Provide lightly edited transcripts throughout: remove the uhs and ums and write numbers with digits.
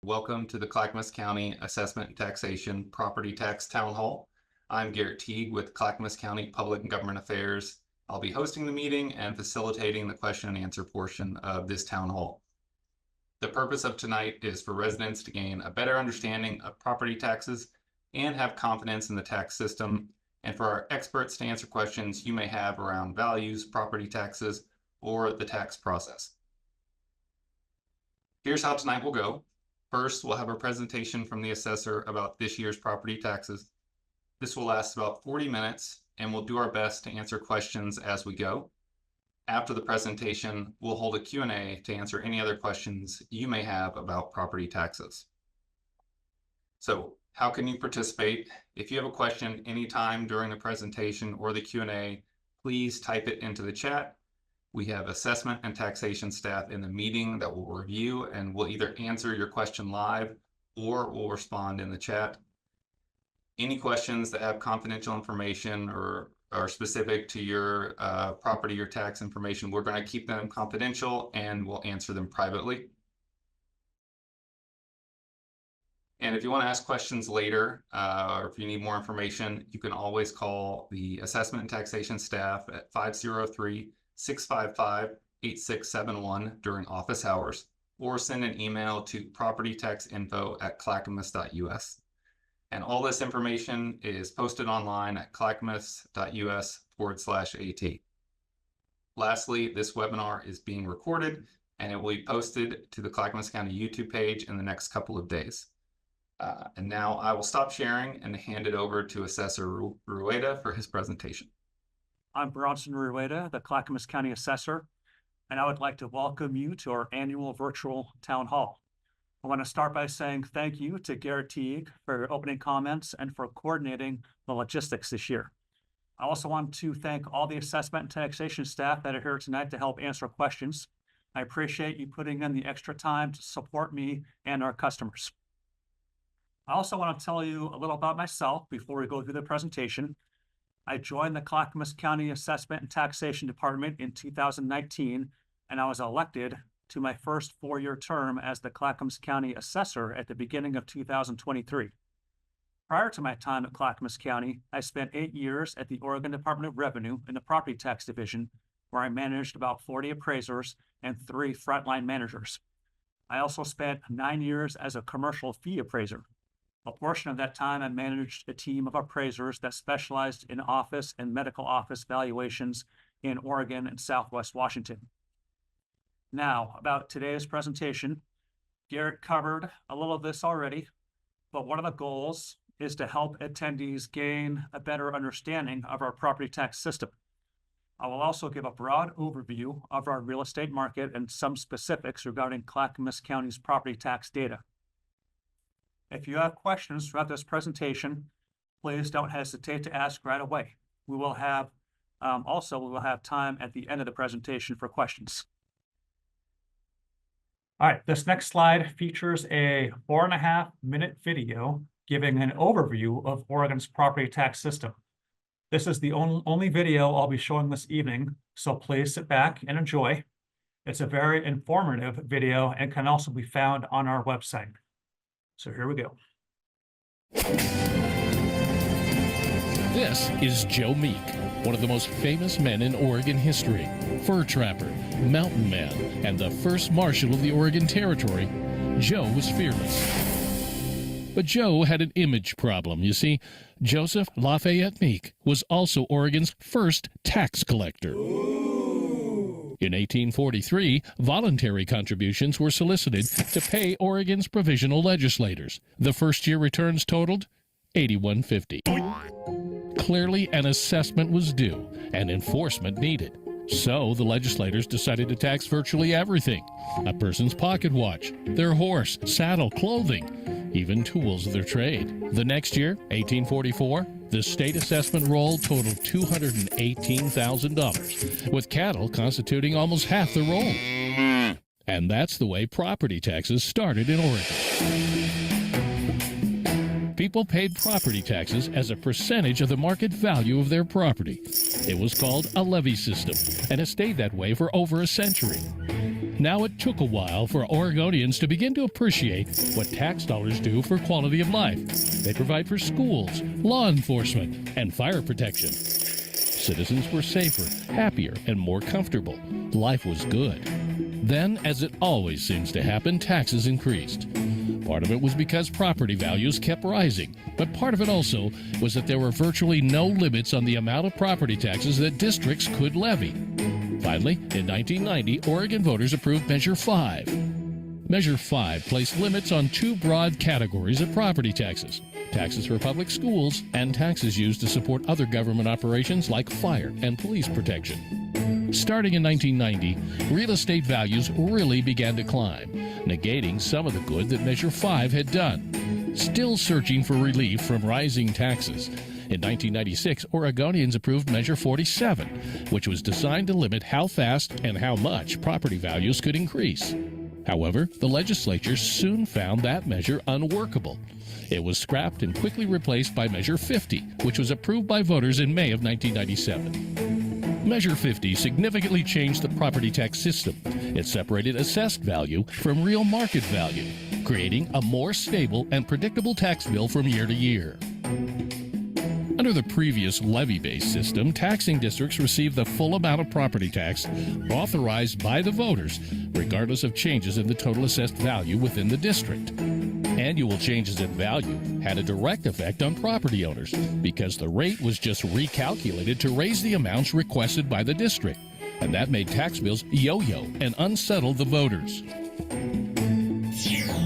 Welcome to the Clackamas County Assessment and Taxation Property Tax Town Hall. I'm Garrett Teague with Clackamas County Public and Government Affairs. I'll be hosting the meeting and facilitating the question and answer portion of this town hall. The purpose of tonight is for residents to gain a better understanding of property taxes and have confidence in the tax system, and for our experts to answer questions you may have around values, property taxes, or the tax process. Here's how tonight will go. First, we'll have a presentation from the assessor about this year's property taxes. This will last about 40 minutes, and we'll do our best to answer questions as we go. After the presentation, we'll hold a Q&A to answer any other questions you may have about property taxes. So, how can you participate? If you have a question anytime during the presentation or the Q&A, please type it into the chat. We have assessment and taxation staff in the meeting that will review and will either answer your question live or will respond in the chat. Any questions that have confidential information or are specific to your property or tax information, we're going to keep them confidential and we'll answer them privately. And if you want to ask questions later, or if you need more information, you can always call the assessment and taxation staff at 503-655-8671 during office hours, or send an email to propertytaxinfo@clackamas.us. And all this information is posted online at clackamas.us/AT. Lastly, this webinar is being recorded and it will be posted to the Clackamas County YouTube page in the next couple of days. And now I will stop sharing and hand it over to Assessor Rueda for his presentation. I'm Bronson Rueda, the Clackamas County Assessor, and I would like to welcome you to our annual virtual town hall. I want to start by saying thank you to Garrett Teague for your opening comments and for coordinating the logistics this year. I also want to thank all the assessment and taxation staff that are here tonight to help answer questions. I appreciate you putting in the extra time to support me and our customers. I also want to tell you a little about myself before we go through the presentation. I joined the Clackamas County Assessment and Taxation Department in 2019, and I was elected to my first four-year term as the Clackamas County Assessor at the beginning of 2023. Prior to my time at Clackamas County, I spent 8 years at the Oregon Department of Revenue in the Property Tax Division, where I managed about 40 appraisers and 3 frontline managers. I also spent 9 years as a commercial fee appraiser. A portion of that time, I managed a team of appraisers that specialized in office and medical office valuations in Oregon and Southwest Washington. Now, about today's presentation, Garrett covered a little of this already, but one of the goals is to help attendees gain a better understanding of our property tax system. I will also give a broad overview of our real estate market and some specifics regarding Clackamas County's property tax data. If you have questions throughout this presentation, please don't hesitate to ask right away. We will have time at the end of the presentation for questions. All right, this next slide features a 4.5-minute video giving an overview of Oregon's property tax system. This is the only video I'll be showing this evening, so please sit back and enjoy. It's a very informative video and can also be found on our website. So here we go. This is Joe Meek, one of the most famous men in Oregon history. Fur trapper, mountain man, and the first marshal of the Oregon Territory, Joe was fearless. But Joe had an image problem. You see, Joseph Lafayette Meek was also Oregon's first tax collector. In 1843, voluntary contributions were solicited to pay Oregon's provisional legislators. The first-year returns totaled $81.50. Clearly, an assessment was due and enforcement needed. So the legislators decided to tax virtually everything: a person's pocket watch, their horse, saddle, clothing, even tools of their trade. The next year, 1844, the state assessment roll totaled $218,000, with cattle constituting almost half the roll. And that's the way property taxes started in Oregon. People paid property taxes as a percentage of the market value of their property. It was called a levy system, and has stayed that way for over a century. Now, it took a while for Oregonians to begin to appreciate what tax dollars do for quality of life. They provide for schools, law enforcement, and fire protection. Citizens were safer, happier, and more comfortable. Life was good. Then, as it always seems to happen, taxes increased. Part of it was because property values kept rising, but part of it also was that there were virtually no limits on the amount of property taxes that districts could levy. Finally, in 1990, Oregon voters approved Measure 5. Measure 5 placed limits on two broad categories of property taxes: taxes for public schools and taxes used to support other government operations like fire and police protection. Starting in 1990, real estate values really began to climb, negating some of the good that Measure 5 had done. Still searching for relief from rising taxes, in 1996, Oregonians approved Measure 47, which was designed to limit how fast and how much property values could increase. However, the legislature soon found that measure unworkable. It was scrapped and quickly replaced by Measure 50, which was approved by voters in May of 1997. Measure 50 significantly changed the property tax system. It separated assessed value from real market value, creating a more stable and predictable tax bill from year to year. Under the previous levy-based system, taxing districts received the full amount of property tax authorized by the voters, regardless of changes in the total assessed value within the district. Annual changes in value had a direct effect on property owners because the rate was just recalculated to raise the amounts requested by the district, and that made tax bills yo-yo and unsettled the voters.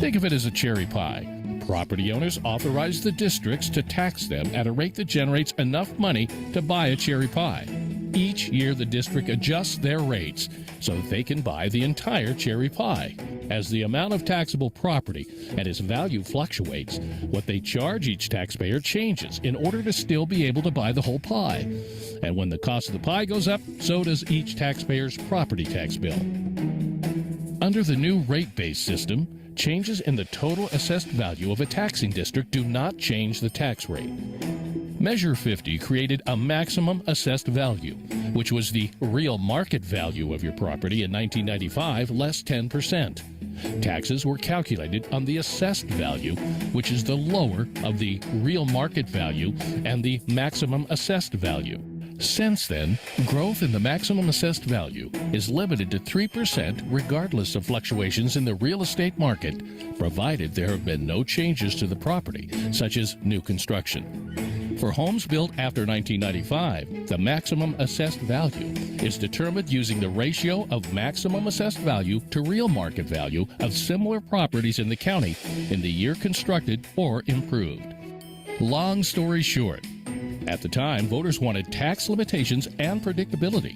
Think of it as a cherry pie. Property owners authorize the districts to tax them at a rate that generates enough money to buy a cherry pie. Each year, the district adjusts their rates so that they can buy the entire cherry pie. As the amount of taxable property and its value fluctuates, what they charge each taxpayer changes in order to still be able to buy the whole pie. And when the cost of the pie goes up, so does each taxpayer's property tax bill. Under the new rate-based system, changes in the total assessed value of a taxing district do not change the tax rate. Measure 50 created a maximum assessed value, which was the real market value of your property in 1995 less 10%. Taxes were calculated on the assessed value, which is the lower of the real market value and the maximum assessed value. Since then, growth in the maximum assessed value is limited to 3% regardless of fluctuations in the real estate market, provided there have been no changes to the property, such as new construction. For homes built after 1995, the maximum assessed value is determined using the ratio of maximum assessed value to real market value of similar properties in the county in the year constructed or improved. Long story short, at the time, voters wanted tax limitations and predictability.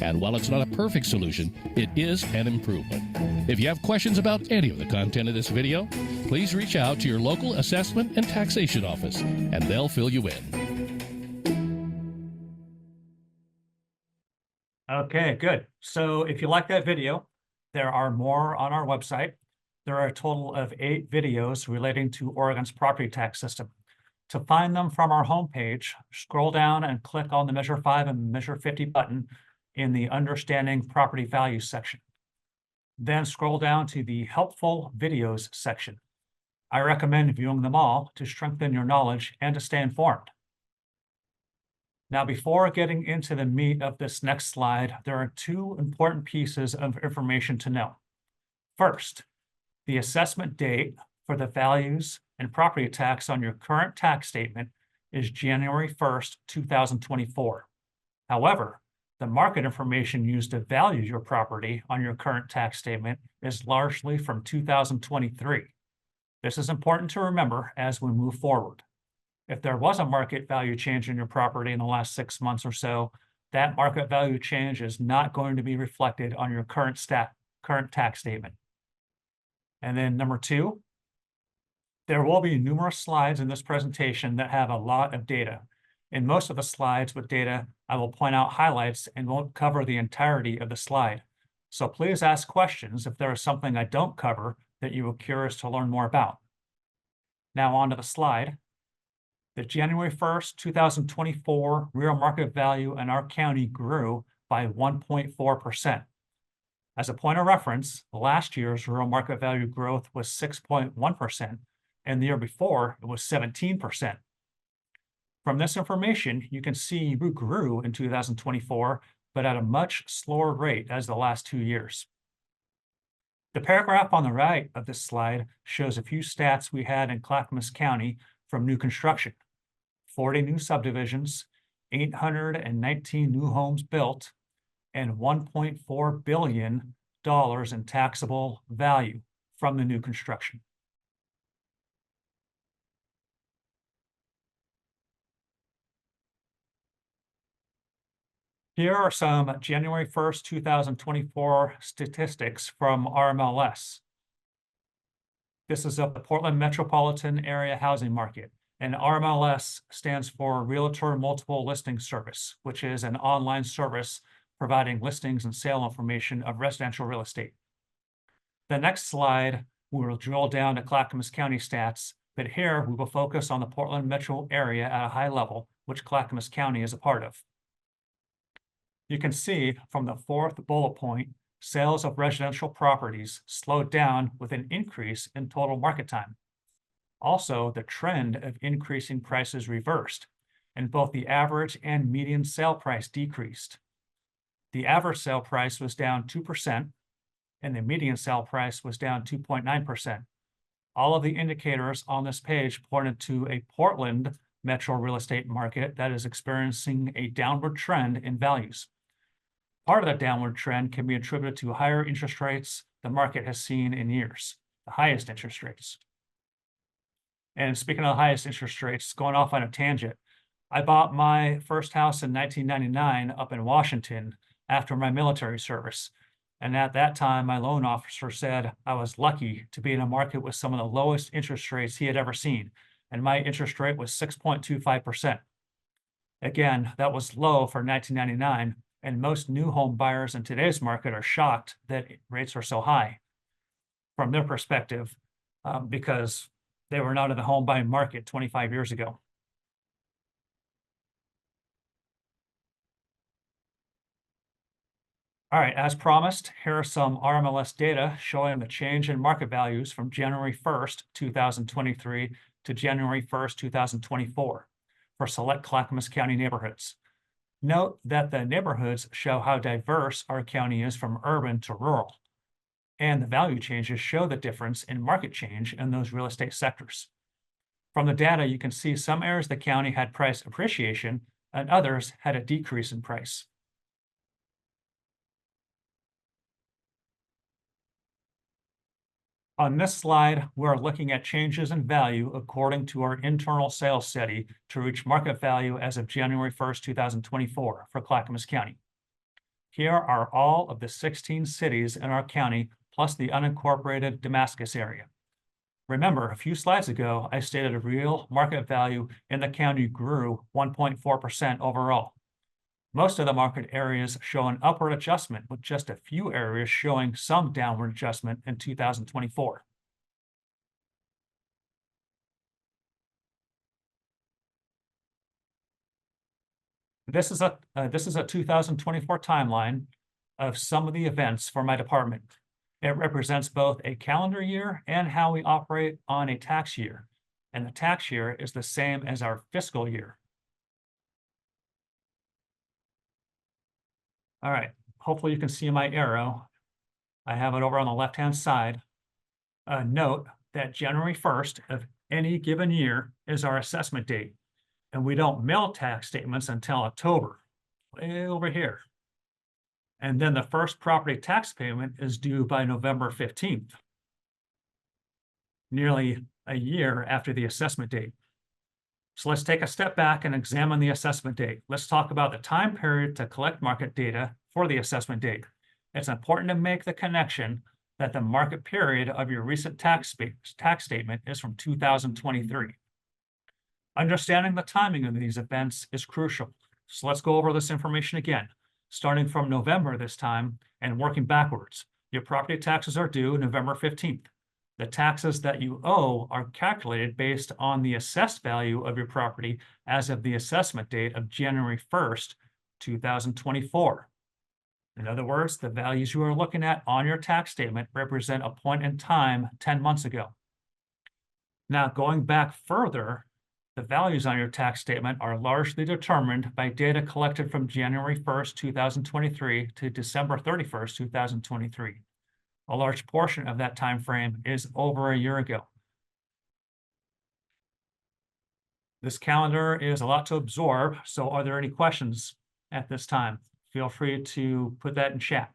And while it's not a perfect solution, it is an improvement. If you have questions about any of the content of this video, please reach out to your local assessment and taxation office, and they'll fill you in. Okay, good. So if you like that video, there are more on our website. There are a total of 8 videos relating to Oregon's property tax system. To find them from our homepage, scroll down and click on the Measure 5 and Measure 50 button in the Understanding Property Values section. Then scroll down to the Helpful Videos section. I recommend viewing them all to strengthen your knowledge and to stay informed. Now, before getting into the meat of this next slide, there are 2 important pieces of information to know. First, the assessment date for the values and property tax on your current tax statement is January 1st, 2024. However, the market information used to value your property on your current tax statement is largely from 2023. This is important to remember as we move forward. If there was a market value change in your property in the last 6 months or so, that market value change is not going to be reflected on your current tax statement. And then number 2, there will be numerous slides in this presentation that have a lot of data. In most of the slides with data, I will point out highlights and won't cover the entirety of the slide. So please ask questions if there is something I don't cover that you are curious to learn more about. Now on to the slide. The January 1st, 2024 real market value in our county grew by 1.4%. As a point of reference, last year's real market value growth was 6.1%, and the year before it was 17%. From this information, you can see we grew in 2024, but at a much slower rate as the last 2 years. The paragraph on the right of this slide shows a few stats we had in Clackamas County from new construction. 40 new subdivisions, 819 new homes built, and $1.4 billion in taxable value from the new construction. Here are some January 1st, 2024 statistics from RMLS. This is of the Portland metropolitan area housing market, and RMLS stands for Realtor Multiple Listing Service, which is an online service providing listings and sale information of residential real estate. The next slide, we will drill down to Clackamas County stats, but here we will focus on the Portland metro area at a high level, which Clackamas County is a part of. You can see from the fourth bullet point, sales of residential properties slowed down with an increase in total market time. Also, the trend of increasing prices reversed, and both the average and median sale price decreased. The average sale price was down 2%, and the median sale price was down 2.9%. All of the indicators on this page pointed to a Portland metro real estate market that is experiencing a downward trend in values. Part of that downward trend can be attributed to higher interest rates the market has seen in years, the highest interest rates. And speaking of the highest interest rates, going off on a tangent, I bought my first house in 1999 up in Washington after my military service. And at that time, my loan officer said I was lucky to be in a market with some of the lowest interest rates he had ever seen. And my interest rate was 6.25%. Again, that was low for 1999. And most new home buyers in today's market are shocked that rates are so high from their perspective, because they were not in the home buying market 25 years ago. All right, as promised, here are some RMLS data showing the change in market values from January 1st, 2023 to January 1st, 2024 for select Clackamas County neighborhoods. Note that the neighborhoods show how diverse our county is from urban to rural, and the value changes show the difference in market change in those real estate sectors. From the data, you can see some areas of the county had price appreciation and others had a decrease in price. On this slide, we're looking at changes in value according to our internal sales study to reach market value as of January 1st, 2024 for Clackamas County. Here are all of the 16 cities in our county, plus the unincorporated Damascus area. Remember, a few slides ago, I stated a real market value in the county grew 1.4% overall. Most of the market areas show an upward adjustment, with just a few areas showing some downward adjustment in 2024. This is a 2024 timeline of some of the events for my department. It represents both a calendar year and how we operate on a tax year, and the tax year is the same as our fiscal year. All right, hopefully you can see my arrow. I have it over on the left-hand side. Note that January 1st of any given year is our assessment date, and we don't mail tax statements until October, way over here. And then the first property tax payment is due by November 15th, nearly a year after the assessment date. So let's take a step back and examine the assessment date. Let's talk about the time period to collect market data for the assessment date. It's important to make the connection that the market period of your recent tax statement is from 2023. Understanding the timing of these events is crucial. So let's go over this information again, starting from November this time and working backwards. Your property taxes are due November 15th. The taxes that you owe are calculated based on the assessed value of your property as of the assessment date of January 1st, 2024. In other words, the values you are looking at on your tax statement represent a point in time 10 months ago. Now, going back further, the values on your tax statement are largely determined by data collected from January 1st, 2023 to December 31st, 2023. A large portion of that time frame is over a year ago. This calendar is a lot to absorb, so are there any questions at this time? Feel free to put that in chat.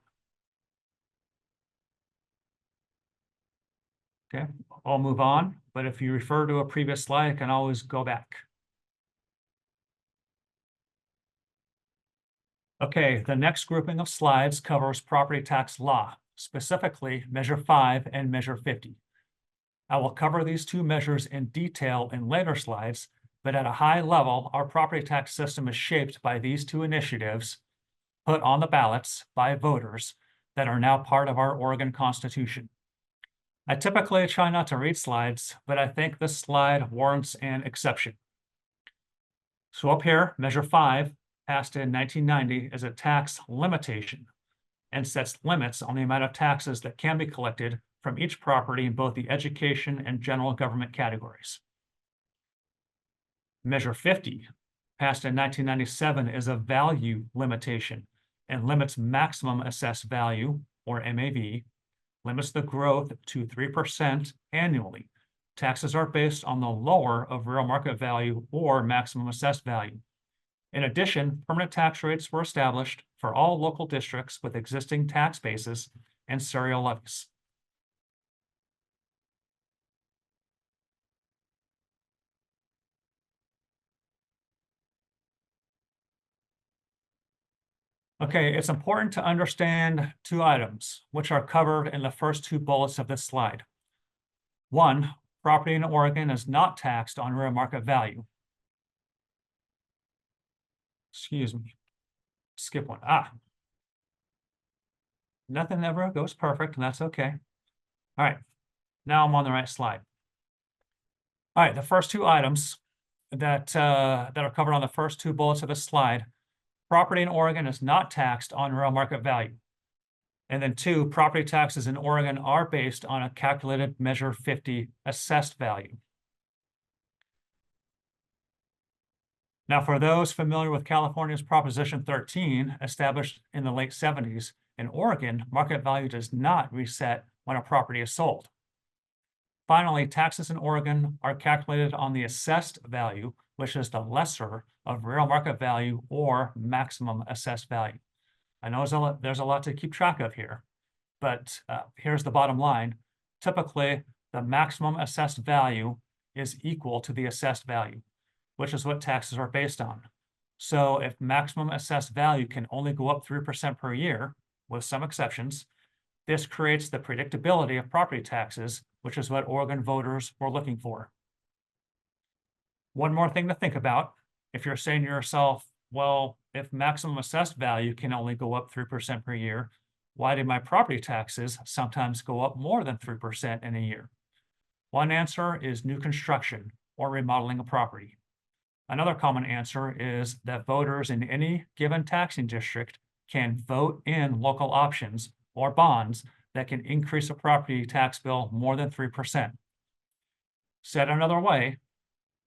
Okay, I'll move on, but if you refer to a previous slide, I can always go back. Okay, the next grouping of slides covers property tax law, specifically Measure 5 and Measure 50. I will cover these two measures in detail in later slides, but at a high level, our property tax system is shaped by these two initiatives put on the ballots by voters that are now part of our Oregon Constitution. I typically try not to read slides, but I think this slide warrants an exception. So up here, Measure 5, passed in 1990, is a tax limitation and sets limits on the amount of taxes that can be collected from each property in both the education and general government categories. Measure 50, passed in 1997, is a value limitation and limits maximum assessed value, or MAV, limits the growth to 3% annually. Taxes are based on the lower of real market value or maximum assessed value. In addition, permanent tax rates were established for all local districts with existing tax bases and serial levies. Okay, it's important to understand two items, which are covered in the first two bullets of this slide. One, property in Oregon is not taxed on real market value. Excuse me, skip one. Nothing ever goes perfect, and that's okay. All right, now I'm on the right slide. All right, the first two items that are covered on the first two bullets of this slide. Property in Oregon is not taxed on real market value. And then two, property taxes in Oregon are based on a calculated Measure 50 assessed value. Now, for those familiar with California's Proposition 13, established in the late 70s, in Oregon, market value does not reset when a property is sold. Finally, taxes in Oregon are calculated on the assessed value, which is the lesser of real market value or maximum assessed value. I know there's a lot to keep track of here, but here's the bottom line. Typically, the maximum assessed value is equal to the assessed value, which is what taxes are based on. So if maximum assessed value can only go up 3% per year, with some exceptions, this creates the predictability of property taxes, which is what Oregon voters were looking for. One more thing to think about, if you're saying to yourself, well, if maximum assessed value can only go up 3% per year, why do my property taxes sometimes go up more than 3% in a year? One answer is new construction or remodeling a property. Another common answer is that voters in any given taxing district can vote in local options or bonds that can increase a property tax bill more than 3%. Said another way,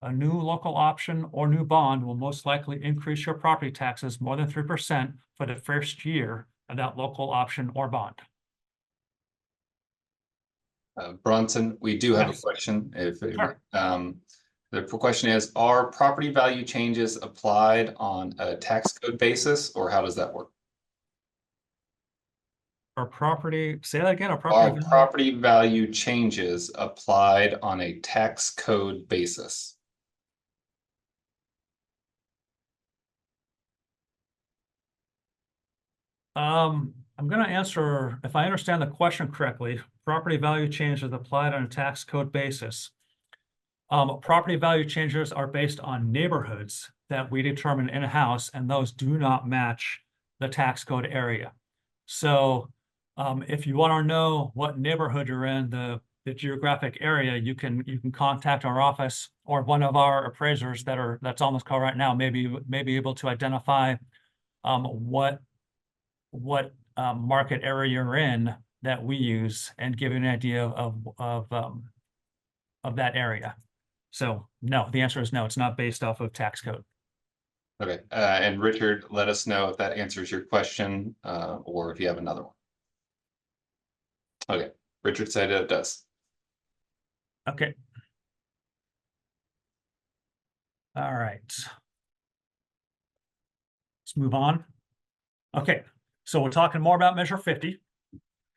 a new local option or new bond will most likely increase your property taxes more than 3% for the first year of that local option or bond. Bronson, we do have Yes. a question. Sure. The question is, are property value changes applied on a tax code basis, or how does that work? Or property, say that again, or Are property. property value changes applied on a tax code basis? I'm going to answer, if I understand the question correctly, property value changes applied on a tax code basis. Property value changes are based on neighborhoods that we determine in-house, and those do not match the tax code area. So if you want to know what neighborhood you're in, the geographic area, you can contact our office, or one of our appraisers that's on this call right now may be able to identify what market area you're in that we use and give you an idea of that area. So no, the answer is no, it's not based off of tax code. Okay, and Richard, let us know if that answers your question, or if you have another one. Okay, Richard said it does. Okay. All right. Let's move on. Okay, so we're talking more about Measure 50.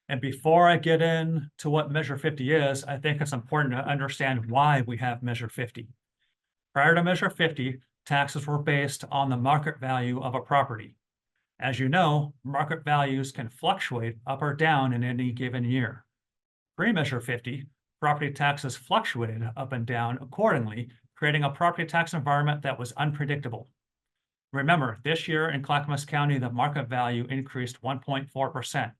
And before I get into what Measure 50 is, I think it's important to understand why we have Measure 50. Prior to Measure 50, taxes were based on the market value of a property. As you know, market values can fluctuate up or down in any given year. Pre-Measure 50, property taxes fluctuated up and down accordingly, creating a property tax environment that was unpredictable. Remember, this year in Clackamas County, the market value increased 1.4%.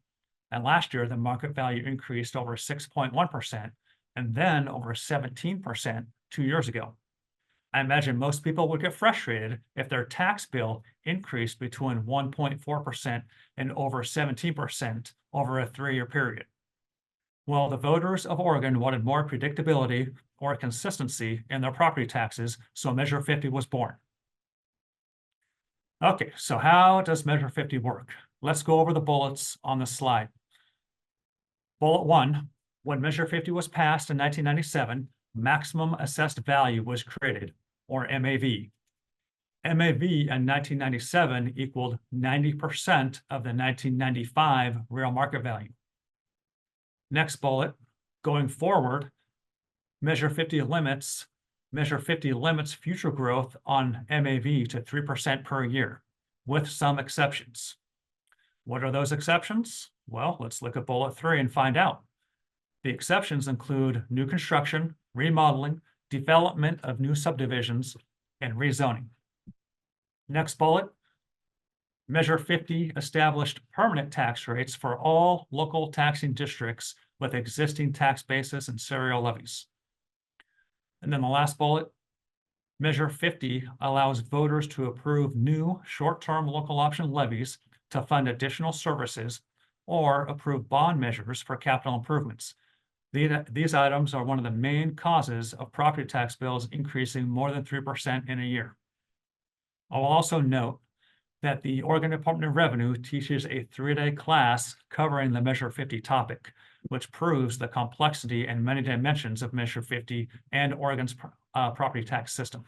And last year, the market value increased over 6.1%, and then over 17% 2 years ago. I imagine most people would get frustrated if their tax bill increased between 1.4% and over 17% over a 3-year period. Well, the voters of Oregon wanted more predictability or consistency in their property taxes, so Measure 50 was born. Okay, so how does Measure 50 work? Let's go over the bullets on the slide. Bullet 1, when Measure 50 was passed in 1997, maximum assessed value was created, or MAV. MAV in 1997 equaled 90% of the 1995 real market value. Next bullet, going forward, Measure 50 limits future growth on MAV to 3% per year, with some exceptions. What are those exceptions? Well, let's look at bullet 3 and find out. The exceptions include new construction, remodeling, development of new subdivisions, and rezoning. Next bullet, Measure 50 established permanent tax rates for all local taxing districts with existing tax bases and serial levies. And then the last bullet, Measure 50 allows voters to approve new short-term local option levies to fund additional services or approve bond measures for capital improvements. These items are one of the main causes of property tax bills increasing more than 3% in a year. I'll also note that the Oregon Department of Revenue teaches a 3-day class covering the Measure 50 topic, which proves the complexity and many dimensions of Measure 50 and Oregon's property tax system.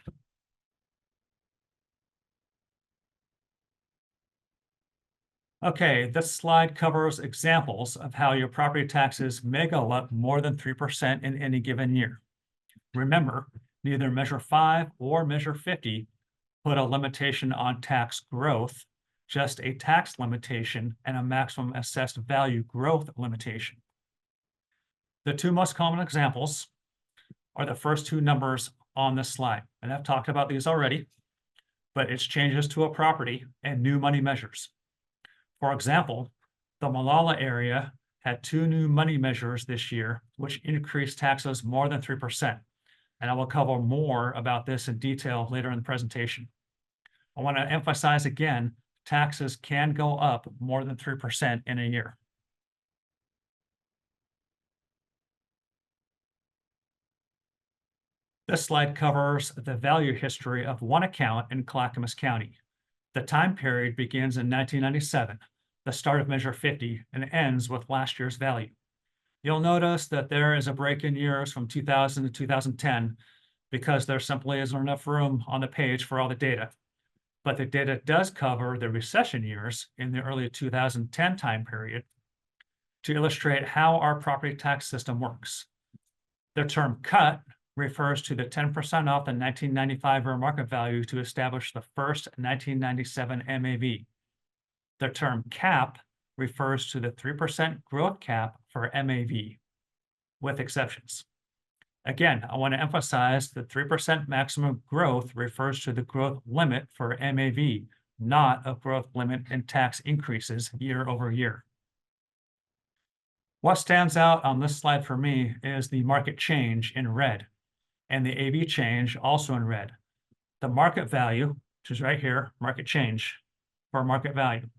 Okay, this slide covers examples of how your property taxes may go up more than 3% in any given year. Remember, neither Measure 5 or Measure 50 put a limitation on tax growth, just a tax limitation and a maximum assessed value growth limitation. The two most common examples are the first two numbers on this slide, and I've talked about these already, but it's changes to a property and new money measures. For example, the Molalla area had 2 new money measures this year, which increased taxes more than 3%. And I will cover more about this in detail later in the presentation. I want to emphasize again, taxes can go up more than 3% in a year. This slide covers the value history of one account in Clackamas County. The time period begins in 1997, the start of Measure 50, and ends with last year's value. You'll notice that there is a break in years from 2000 to 2010 because there simply isn't enough room on the page for all the data. But the data does cover the recession years in the early 2010 time period to illustrate how our property tax system works. The term cut refers to the 10% off the 1995 real market value to establish the first 1997 MAV. The term cap refers to the 3% growth cap for MAV, with exceptions. Again, I want to emphasize the 3% maximum growth refers to the growth limit for MAV, not a growth limit in tax increases year over year. What stands out on this slide for me is the market change in red, and the AV change also in red. The market value, which is right here, market change for market value.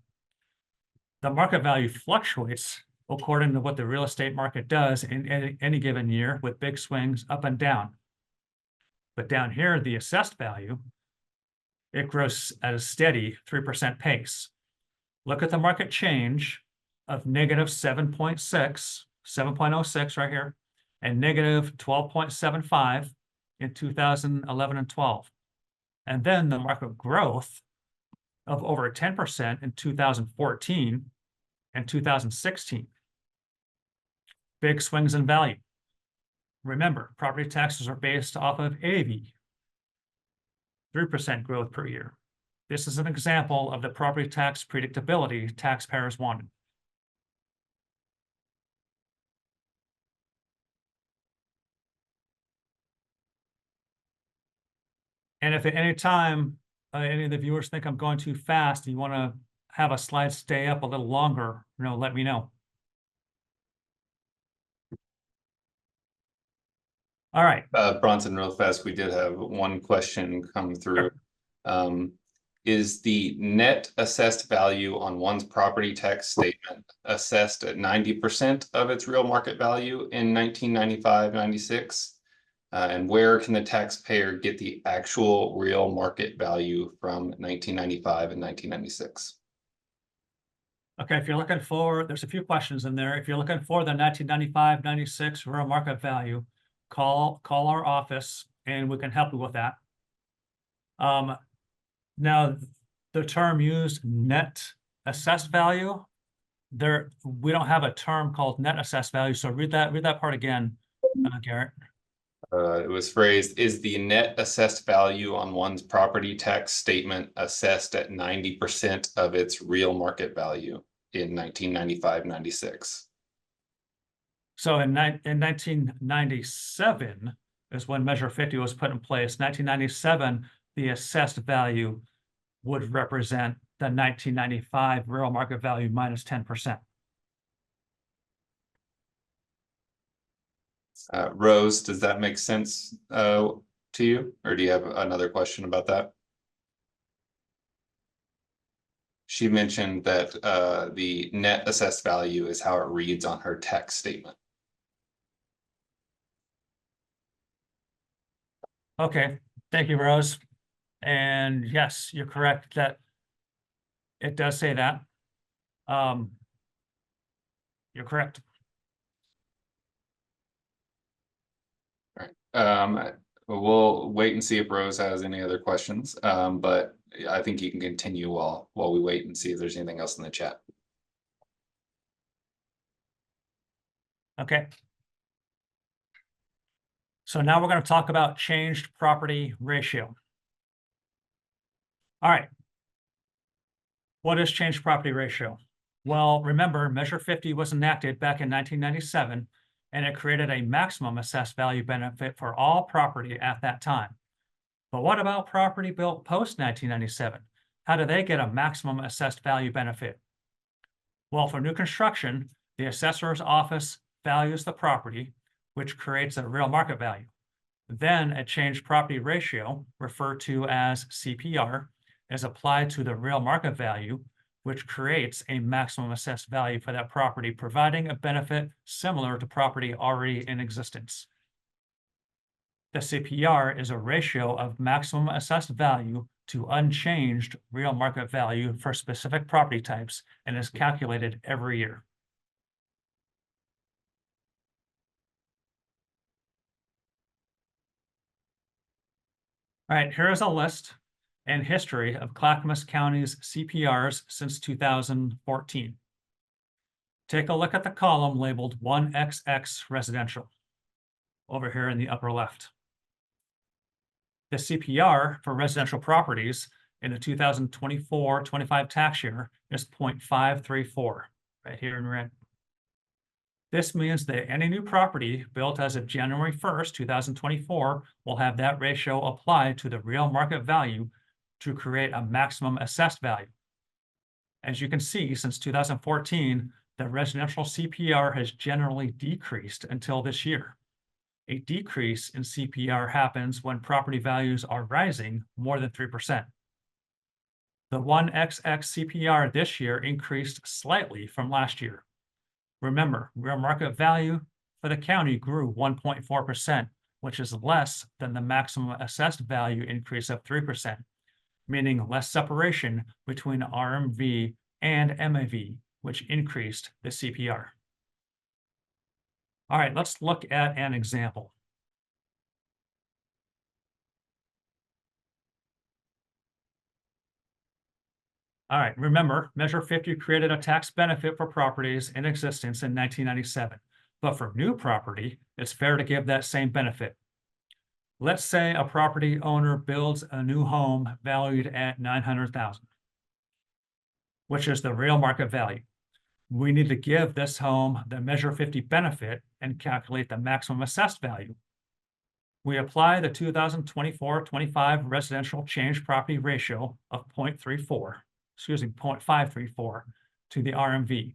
the market value fluctuates according to what the real estate market does in any given year, with big swings up and down. But down here, the assessed value, it grows at a steady 3% pace. Look at the market change of negative 7.06 right here, and negative 12.75 in 2011 and 12. And then the market growth of over 10% in 2014 and 2016. Big swings in value. Remember, property taxes are based off of AV, 3% growth per year. This is an example of the property tax predictability taxpayers wanted. And if at any time any of the viewers think I'm going too fast and you want to have a slide stay up a little longer, let me know. All right. Bronson, real fast, we did have one question come through. Sure. Is the net assessed value on one's property tax statement assessed at 90% of its real market value in 1995-96? And where can the taxpayer get the actual real market value from 1995 and 1996? Okay, if you're looking for, there's a few questions in there. If you're looking for the 1995-96 real market value, call our office and we can help you with that. Now, the term used, net assessed value, we don't have a term called net assessed value. So read that part again, Garrett. It was phrased, is the net assessed value on one's property tax statement assessed at 90% of its real market value in 1995-96? So in 1997 is when Measure 50 was put in place. 1997, the assessed value would represent the 1995 real market value minus 10%. Rose, does that make sense to you? Or do you have another question about that? She mentioned that the net assessed value is how it reads on her tax statement. Okay, thank you, Rose. And yes, you're correct that it does say that. You're correct. All right. We'll wait and see if Rose has any other questions. But I think you can continue while we wait and see if there's anything else in the chat. Okay. So now we're going to talk about changed property ratio. All right. What is changed property ratio? Well, remember, Measure 50 was enacted back in 1997, and it created a maximum assessed value benefit for all property at that time. But what about property built post 1997? How do they get a maximum assessed value benefit? Well, for new construction, the assessor's office values the property, which creates a real market value. Then a changed property ratio, referred to as CPR, is applied to the real market value, which creates a maximum assessed value for that property, providing a benefit similar to property already in existence. The CPR is a ratio of maximum assessed value to unchanged real market value for specific property types and is calculated every year. All right, here is a list and history of Clackamas County's CPRs since 2014. Take a look at the column labeled 1XX residential over here in the upper left. The CPR for residential properties in the 2024-25 tax year is 0.534, right here in red. This means that any new property built as of January 1st, 2024 will have that ratio applied to the real market value to create a maximum assessed value. As you can see, since 2014, the residential CPR has generally decreased until this year. A decrease in CPR happens when property values are rising more than 3%. The 1XX CPR this year increased slightly from last year. Remember, real market value for the county grew 1.4%, which is less than the maximum assessed value increase of 3%, meaning less separation between RMV and MAV, which increased the CPR. All right, let's look at an example. All right, remember, Measure 50 created a tax benefit for properties in existence in 1997, but for new property, it's fair to give that same benefit. Let's say a property owner builds a new home valued at $900,000, which is the real market value. We need to give this home the Measure 50 benefit and calculate the maximum assessed value. We apply the 2024-25 residential change property ratio of 0.534 to the RMV.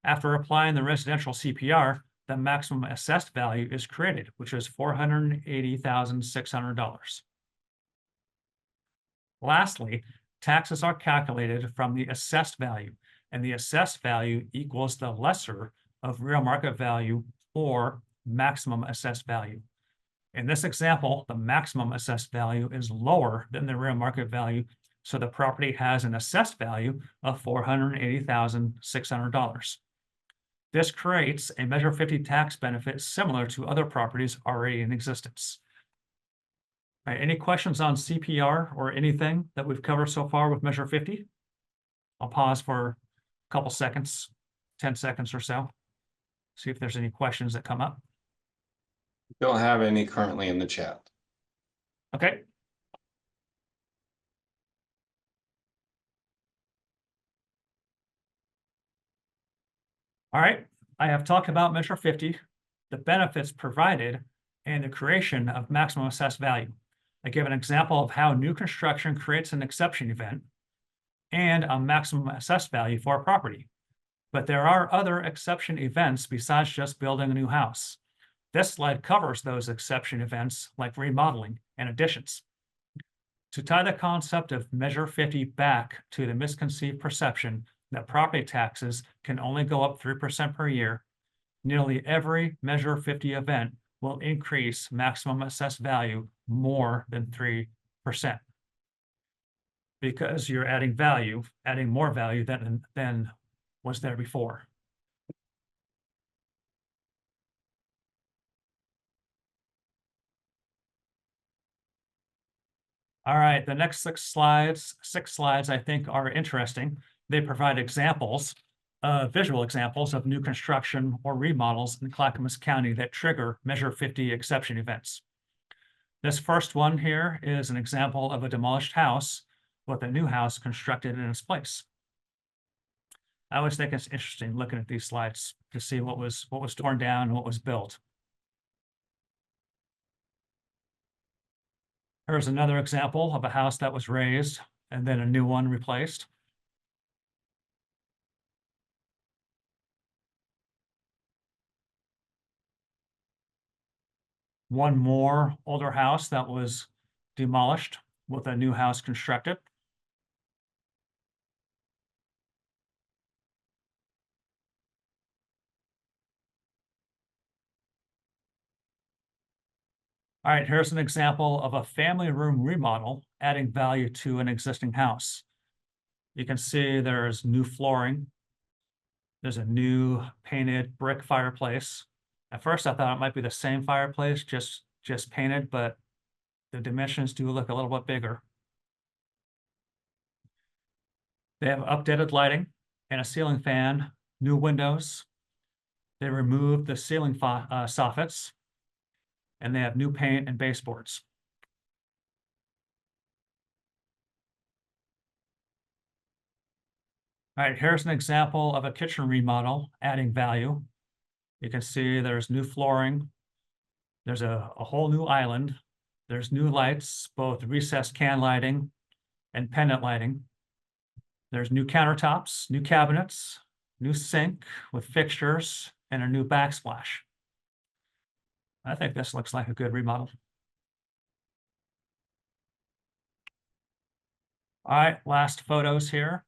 After applying the residential CPR, the maximum assessed value is created, which is $480,600. Lastly, taxes are calculated from the assessed value, and the assessed value equals the lesser of real market value or maximum assessed value. In this example, the maximum assessed value is lower than the real market value, so the property has an assessed value of $480,600. This creates a Measure 50 tax benefit similar to other properties already in existence. All right, any questions on CPR or anything that we've covered so far with Measure 50? I'll pause for a couple seconds, 10 seconds or so, see if there's any questions that come up. Don't have any currently in the chat. Okay. All right, I have talked about Measure 50, the benefits provided, and the creation of maximum assessed value. I give an example of how new construction creates an exception event and a maximum assessed value for a property. But there are other exception events besides just building a new house. This slide covers those exception events like remodeling and additions. To tie the concept of Measure 50 back to the misconceived perception that property taxes can only go up 3% per year, nearly every Measure 50 event will increase maximum assessed value more than 3%. Because you're adding more value than was there before. All right, the next six slides I think are interesting. They provide examples, visual examples of new construction or remodels in Clackamas County that trigger Measure 50 exception events. This first one here is an example of a demolished house with a new house constructed in its place. I always think it's interesting looking at these slides to see what was torn down and what was built. Here's another example of a house that was raised and then a new one replaced. One more older house that was demolished with a new house constructed. All right, here's an example of a family room remodel adding value to an existing house. You can see there's new flooring. There's a new painted brick fireplace. At first, I thought it might be the same fireplace, just painted, but the dimensions do look a little bit bigger. They have updated lighting and a ceiling fan, new windows. They removed the ceiling soffits, and they have new paint and baseboards. All right, here's an example of a kitchen remodel adding value. You can see there's new flooring. There's a whole new island. There's new lights, both recessed can lighting and pendant lighting. There's new countertops, new cabinets, new sink with fixtures, and a new backsplash. I think this looks like a good remodel. All right, last photos here.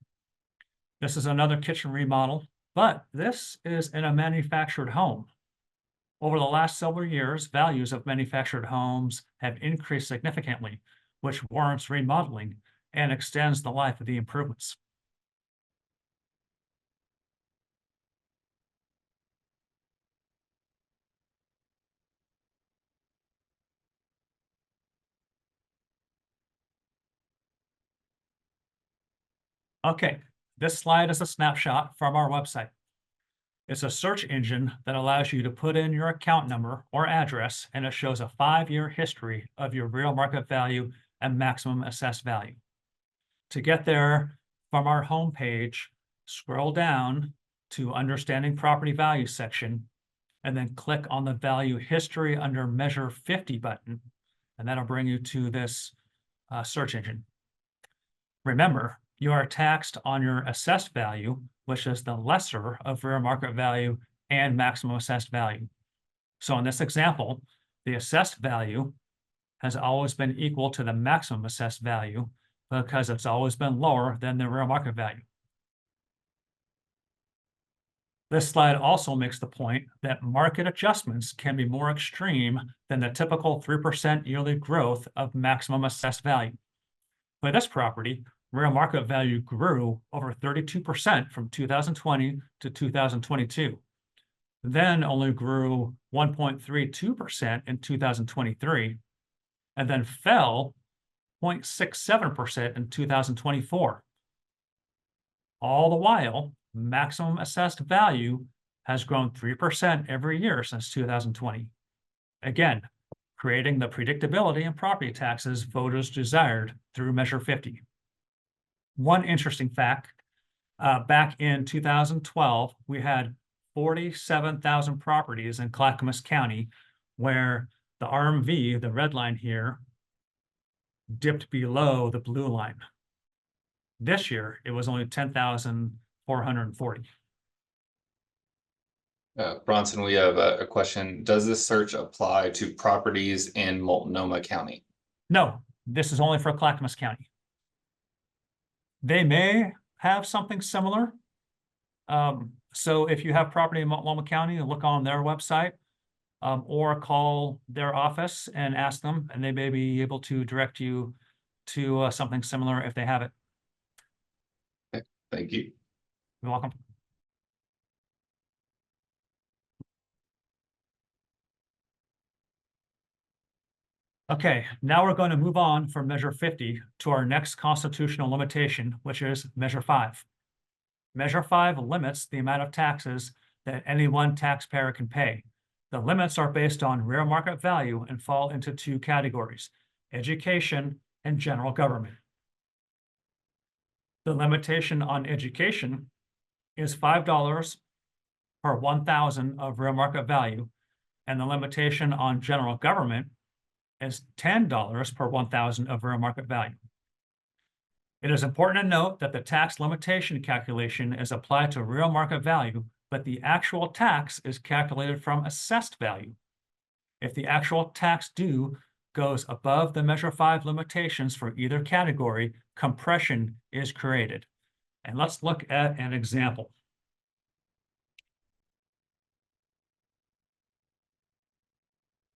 This is another kitchen remodel, but this is in a manufactured home. Over the last several years, values of manufactured homes have increased significantly, which warrants remodeling and extends the life of the improvements. Okay, this slide is a snapshot from our website. It's a search engine that allows you to put in your account number or address, and it shows a 5-year history of your real market value and maximum assessed value. To get there from our homepage, scroll down to Understanding Property Value section, and then click on the Value History under Measure 50 button, and that'll bring you to this search engine. Remember, you are taxed on your assessed value, which is the lesser of real market value and maximum assessed value. So in this example, the assessed value has always been equal to the maximum assessed value because it's always been lower than the real market value. This slide also makes the point that market adjustments can be more extreme than the typical 3% yearly growth of maximum assessed value. For this property, real market value grew over 32% from 2020 to 2022, then only grew 1.32% in 2023, and then fell 0.67% in 2024. All the while, maximum assessed value has grown 3% every year since 2020. Again, creating the predictability in property taxes voters desired through Measure 50. One interesting fact, back in 2012, we had 47,000 properties in Clackamas County where the RMV, the red line here, dipped below the blue line. This year, it was only 10,440. Bronson, we have a question. Does this search apply to properties in Multnomah County? No, this is only for Clackamas County. They may have something similar. So if you have property in Multnomah County, look on their website or call their office and ask them, and they may be able to direct you to something similar if they have it. Okay, thank you. You're welcome. Okay, now we're going to move on from Measure 50 to our next constitutional limitation, which is Measure 5. Measure 5 limits the amount of taxes that any one taxpayer can pay. The limits are based on real market value and fall into 2 categories: education and general government. The limitation on education is $5 per 1,000 of real market value, and the limitation on general government is $10 per 1,000 of real market value. It is important to note that the tax limitation calculation is applied to real market value, but the actual tax is calculated from assessed value. If the actual tax due goes above the Measure 5 limitations for either category, compression is created. And let's look at an example.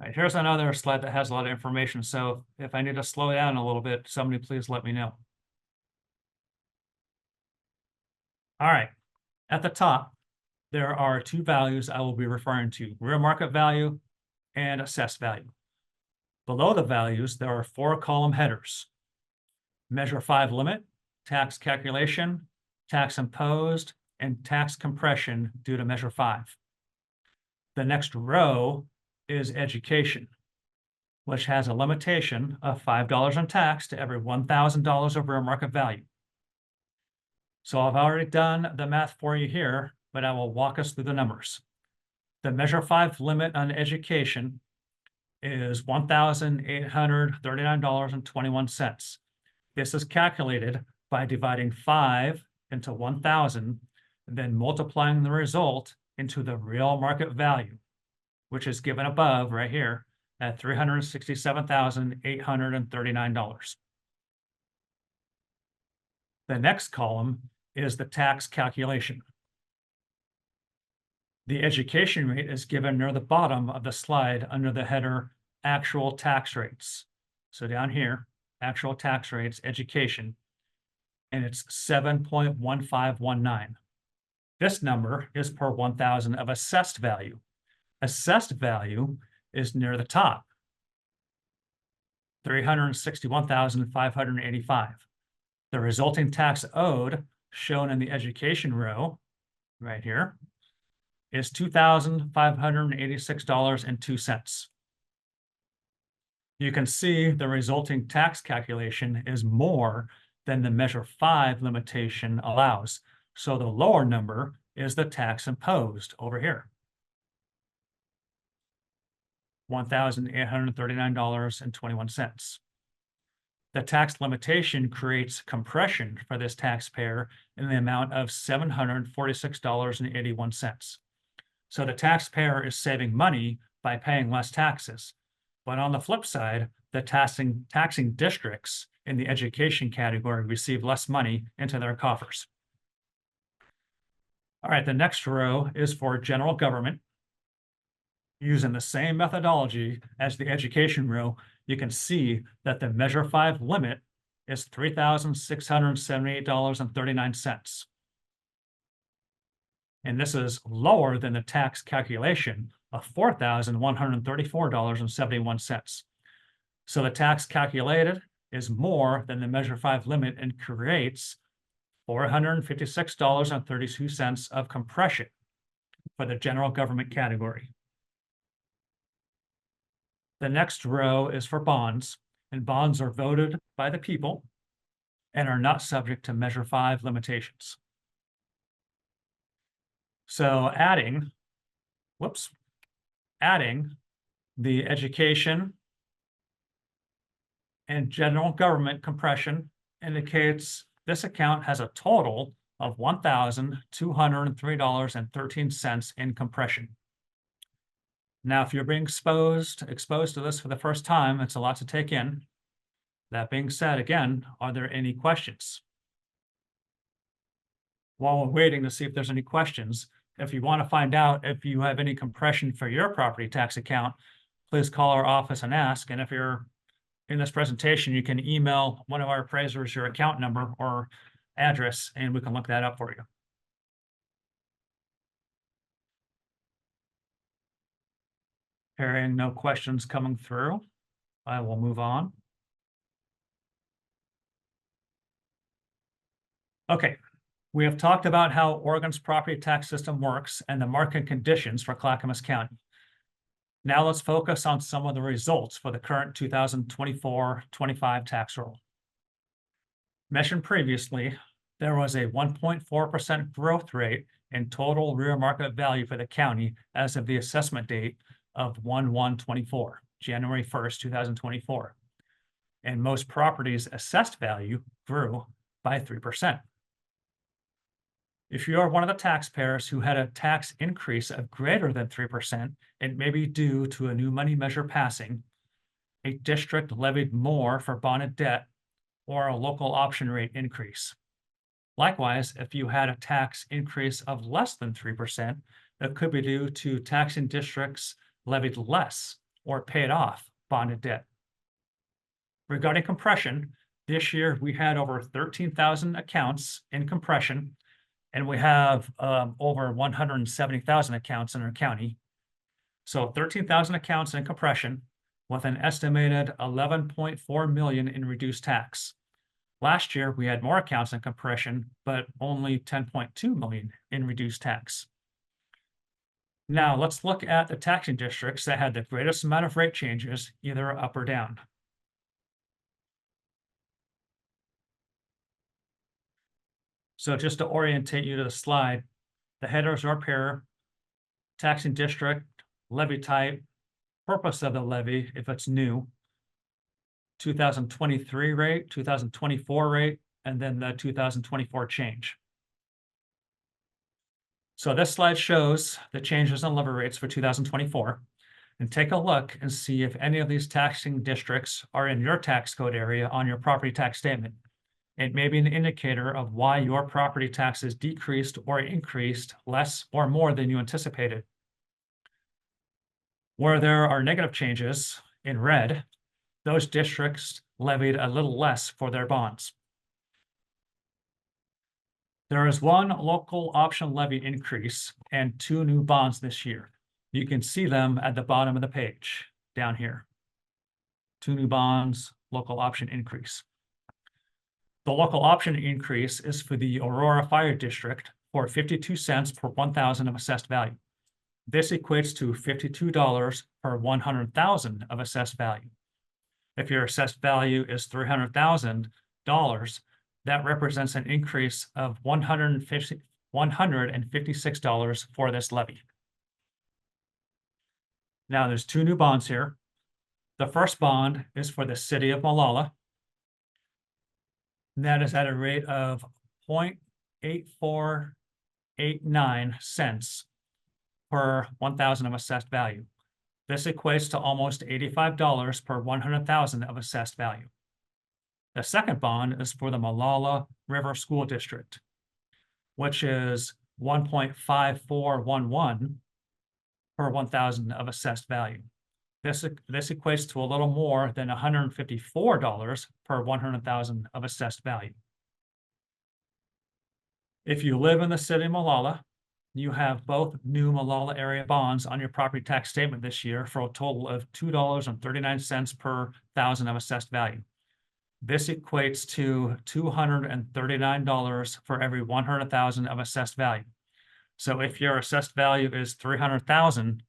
All right, here's another slide that has a lot of information. So if I need to slow down a little bit, somebody please let me know. All right, at the top, there are 2 values I will be referring to: real market value and assessed value. Below the values, there are 4 column headers: Measure 5 limit, tax calculation, tax imposed, and tax compression due to Measure 5. The next row is education, which has a limitation of $5 in tax to every $1,000 of real market value. So I've already done the math for you here, but I will walk us through the numbers. The Measure 5 limit on education is $1,839.21. This is calculated by dividing 5 into 1,000, then multiplying the result into the real market value, which is given above right here at $367,839. The next column is the tax calculation. The education rate is given near the bottom of the slide under the header actual tax rates. So down here, actual tax rates, education, and it's 7.1519. This number is per 1,000 of assessed value. Assessed value is near the top, 361,585. The resulting tax owed, shown in the education row right here, is $2,586.02. You can see the resulting tax calculation is more than the Measure 5 limitation allows. So the lower number is the tax imposed over here. $1,839.21. The tax limitation creates compression for this taxpayer in the amount of $746.81. So the taxpayer is saving money by paying less taxes. But on the flip side, the taxing districts in the education category receive less money into their coffers. All right, the next row is for general government. Using the same methodology as the education row, you can see that the Measure 5 limit is $3,678.39. And this is lower than the tax calculation of $4,134.71. So the tax calculated is more than the Measure 5 limit and creates $456.32 of compression for the general government category. The next row is for bonds, and bonds are voted by the people and are not subject to Measure 5 limitations. So adding the education and general government compression indicates this account has a total of $1,203.13 in compression. Now, if you're being exposed to this for the first time, it's a lot to take in. That being said, again, are there any questions? While we're waiting to see if there's any questions, if you want to find out if you have any compression for your property tax account, please call our office and ask. And if you're in this presentation, you can email one of our appraisers your account number or address, and we can look that up for you. Hearing no questions coming through, I will move on. Okay, we have talked about how Oregon's property tax system works and the market conditions for Clackamas County. Now let's focus on some of the results for the current 2024-25 tax roll. Mentioned previously, there was a 1.4% growth rate in total real market value for the county as of the assessment date of 1/1/24, January 1st, 2024. And most properties' assessed value grew by 3%. If you are one of the taxpayers who had a tax increase of greater than 3%, it may be due to a new money measure passing, a district levied more for bonded debt, or a local option rate increase. Likewise, if you had a tax increase of less than 3%, it could be due to taxing districts levied less or paid off bonded debt. Regarding compression, this year we had over 13,000 accounts in compression, and we have over 170,000 accounts in our county. So 13,000 accounts in compression with an estimated 11.4 million in reduced tax. Last year, we had more accounts in compression, but only 10.2 million in reduced tax. Now let's look at the taxing districts that had the greatest amount of rate changes, either up or down. So just to orientate you to the slide, the headers are up here, taxing district, levy type, purpose of the levy, if it's new, 2023 rate, 2024 rate, and then the 2024 change. So this slide shows the changes in levy rates for 2024. And take a look and see if any of these taxing districts are in your tax code area on your property tax statement. It may be an indicator of why your property taxes decreased or increased less or more than you anticipated. Where there are negative changes in red, those districts levied a little less for their bonds. There is one local option levy increase and 2 new bonds this year. You can see them at the bottom of the page down here. 2 new bonds, local option increase. The local option increase is for the Aurora Fire District for 52 cents per 1,000 of assessed value. This equates to $52 per 100,000 of assessed value. If your assessed value is $300,000, that represents an increase of $156 for this levy. Now there's 2 new bonds here. The first bond is for the city of Molalla. And that is at a rate of 0.8489 cents per 1,000 of assessed value. This equates to almost $85 per 100,000 of assessed value. The second bond is for the Molalla River School District, which is 1.5411 per 1,000 of assessed value. This equates to a little more than $154 per 100,000 of assessed value. If you live in the city of Molalla, you have both new Molalla area bonds on your property tax statement this year for a total of $2.39 per 1,000 of assessed value. This equates to $239 for every 100,000 of assessed value. So if your assessed value is $300,000,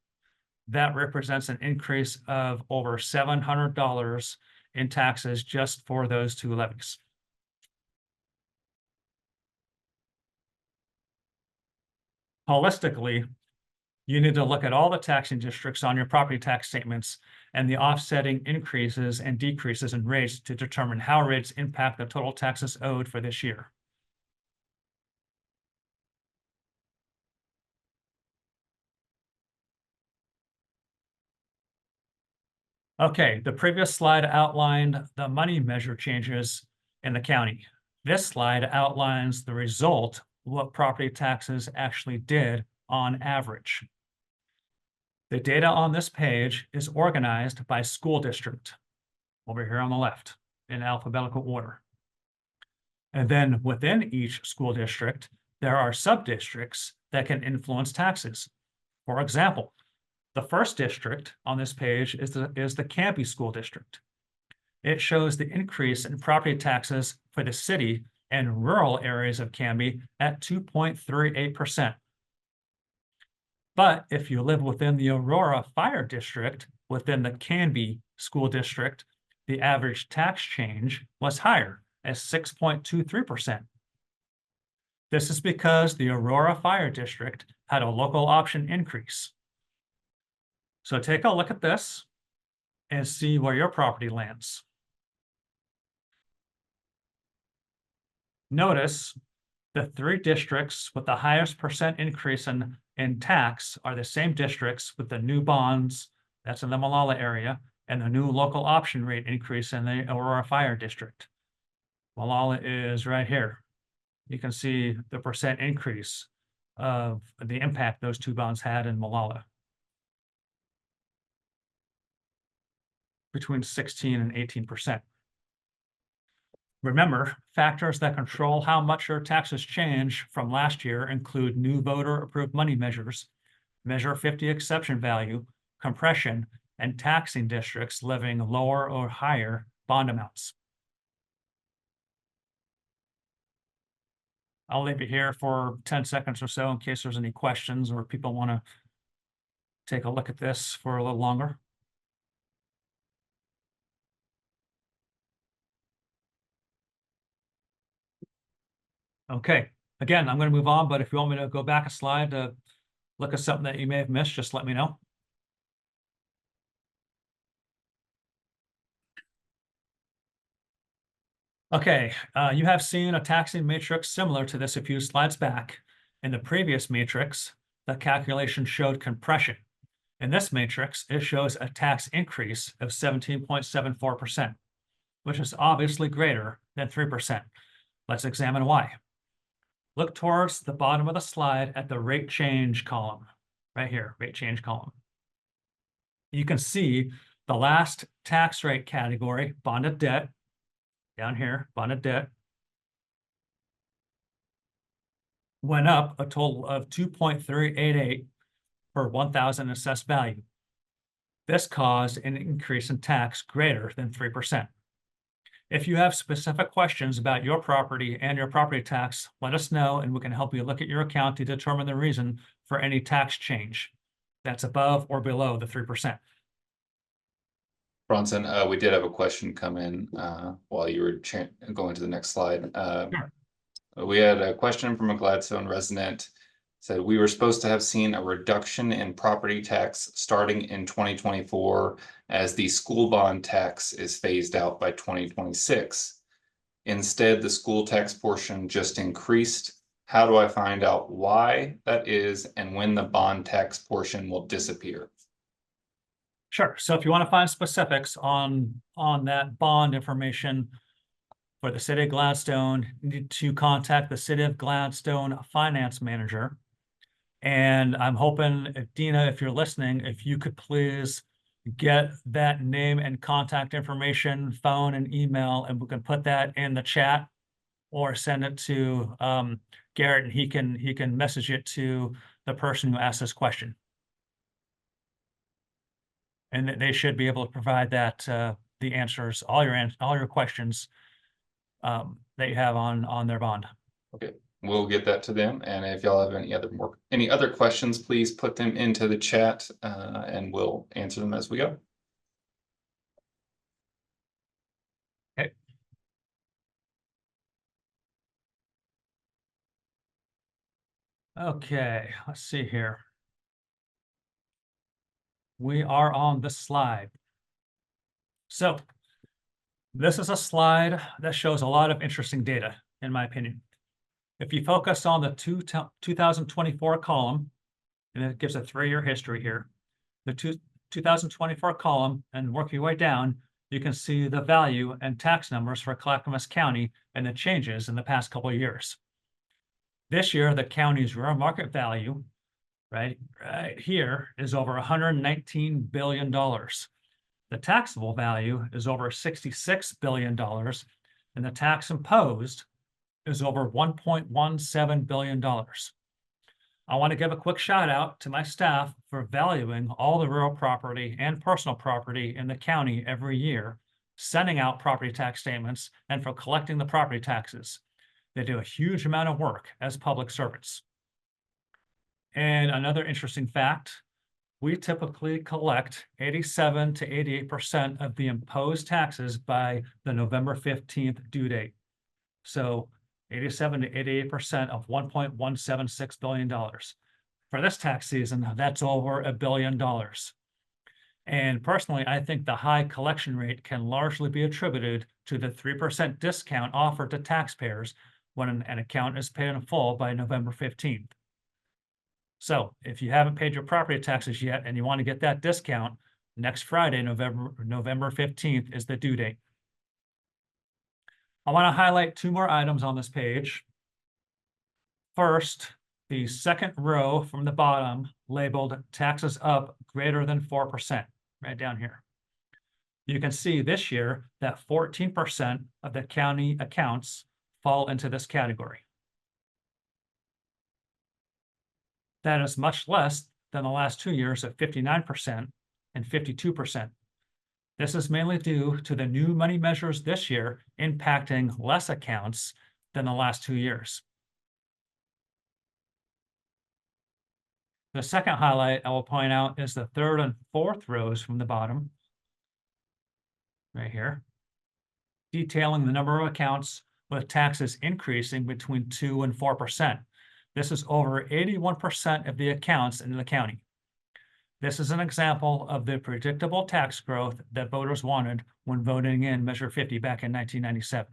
that represents an increase of over $700 in taxes just for those 2 levies. Holistically, you need to look at all the taxing districts on your property tax statements and the offsetting increases and decreases in rates to determine how rates impact the total taxes owed for this year. Okay, the previous slide outlined the money measure changes in the county. This slide outlines the result, what property taxes actually did on average. The data on this page is organized by school district, over here on the left, in alphabetical order. And then within each school district, there are sub-districts that can influence taxes. For example, the first district on this page is the Canby School District. It shows the increase in property taxes for the city and rural areas of Canby at 2.38%. But if you live within the Aurora Fire District, within the Canby School District, the average tax change was higher at 6.23%. This is because the Aurora Fire District had a local option increase. So take a look at this and see where your property lands. Notice the 3 districts with the highest percent increase in tax are the same districts with the new bonds, that's in the Molalla area, and the new local option rate increase in the Aurora Fire District. Molalla is right here. You can see the percent increase of the impact those 2 bonds had in Molalla. Between 16 and 18%. Remember, factors that control how much your taxes change from last year include new voter-approved money measures, Measure 50 exception value, compression, and taxing districts levying lower or higher bond amounts. I'll leave it here for 10 seconds or so in case there's any questions or people want to take a look at this for a little longer. Okay, again, I'm going to move on, but if you want me to go back a slide to look at something that you may have missed, just let me know. Okay, you have seen a taxing matrix similar to this a few slides back. In the previous matrix, the calculation showed compression. In this matrix, it shows a tax increase of 17.74%, which is obviously greater than 3%. Let's examine why. Look towards the bottom of the slide at the rate change column, right here, rate change column. You can see the last tax rate category, bonded debt, down here, bonded debt, went up a total of 2.388 per 1,000 assessed value. This caused an increase in tax greater than 3%. If you have specific questions about your property and your property tax, let us know and we can help you look at your account to determine the reason for any tax change that's above or below the 3%. Bronson, we did have a question come in while you were going to the next slide. Sure. We had a question from a Gladstone resident. Said we were supposed to have seen a reduction in property tax starting in 2024 as the school bond tax is phased out by 2026. Instead, the school tax portion just increased. How do I find out why that is and when the bond tax portion will disappear? Sure. So if you want to find specifics on that bond information for the city of Gladstone, you need to contact the city of Gladstone finance manager. And I'm hoping, if Dina, if you're listening, if you could please get that name and contact information, phone and email, and we can put that in the chat or send it to Garrett, and he can message it to the person who asked this question. And they should be able to provide that the answers, all your questions that you have on their bond. Okay, we'll get that to them. And if y'all have any other questions, please put them into the chat and we'll answer them as we go. Okay. Okay, let's see here. We are on this slide. So this is a slide that shows a lot of interesting data, in my opinion. If you focus on the 2024 column, and it gives a 3-year history here, the 2024 column, and work your way down, you can see the value and tax numbers for Clackamas County and the changes in the past couple of years. This year, the county's real market value, right here, is over $119 billion. The taxable value is over $66 billion, and the tax imposed is over $1.17 billion. I want to give a quick shout out to my staff for valuing all the real property and personal property in the county every year, sending out property tax statements, and for collecting the property taxes. They do a huge amount of work as public servants. And another interesting fact, we typically collect 87 to 88% of the imposed taxes by the November 15th due date. So 87 to 88% of $1.176 billion. For this tax season, that's over $1 billion. And personally, I think the high collection rate can largely be attributed to the 3% discount offered to taxpayers when an account is paid in full by November 15th. So if you haven't paid your property taxes yet and you want to get that discount, next Friday, November 15th is the due date. I want to highlight 2 more items on this page. First, the second row from the bottom labeled taxes up greater than 4%, right down here. You can see this year that 14% of the county accounts fall into this category. That is much less than the last 2 years of 59% and 52%. This is mainly due to the new money measures this year impacting less accounts than the last 2 years. The second highlight I will point out is the 3rd and 4th rows from the bottom, right here, detailing the number of accounts with taxes increasing between 2 and 4%. This is over 81% of the accounts in the county. This is an example of the predictable tax growth that voters wanted when voting in Measure 50 back in 1997.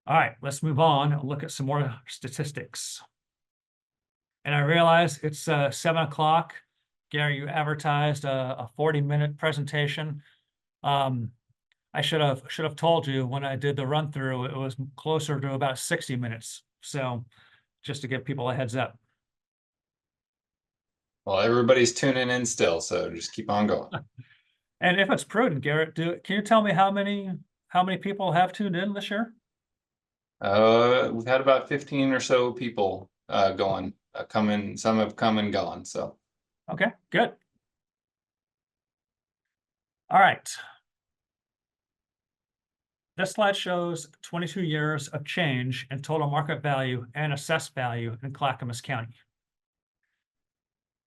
All right, let's move on and look at some more statistics. And I realize it's 7 o'clock. Gary, you advertised a 40-minute presentation. I should have told you when I did the run through, it was closer to about 60 minutes. So just to give people a heads up. Well, everybody's tuning in still, so just keep on going. And if it's prudent, Garrett, can you tell me how many people have tuned in this year? We've had about 15 or so people going, coming. Some have come and gone. So Okay, good. All right. This slide shows 22 years of change in total market value and assessed value in Clackamas County.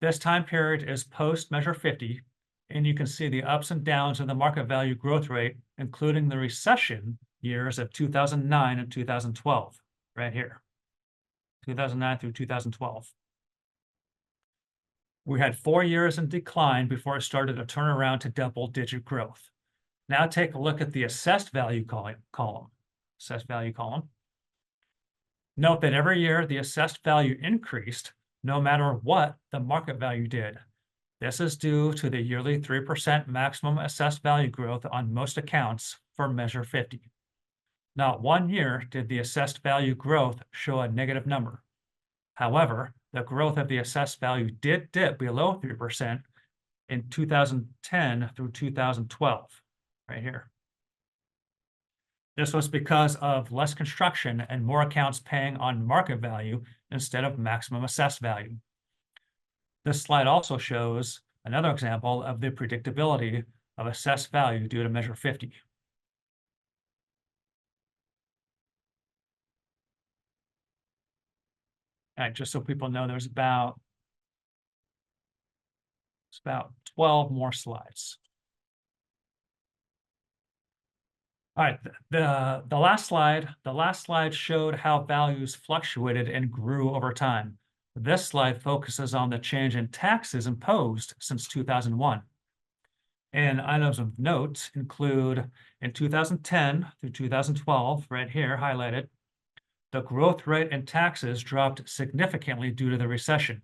This time period is post Measure 50, and you can see the ups and downs of the market value growth rate, including the recession years of 2009 and 2012, right here, 2009 through 2012. We had 4 years in decline before it started to turn around to double-digit growth. Now take a look at the assessed value column. Assessed value column. Note that every year the assessed value increased no matter what the market value did. This is due to the yearly 3% maximum assessed value growth on most accounts for Measure 50. Not 1 year did the assessed value growth show a negative number. However, the growth of the assessed value did dip below 3% in 2010 through 2012, right here. This was because of less construction and more accounts paying on market value instead of maximum assessed value. This slide also shows another example of the predictability of assessed value due to Measure 50. All right, just so people know, there's about 12 more slides. All right, the last slide showed how values fluctuated and grew over time. This slide focuses on the change in taxes imposed since 2001. And items of note include in 2010 through 2012, right here highlighted, the growth rate in taxes dropped significantly due to the recession.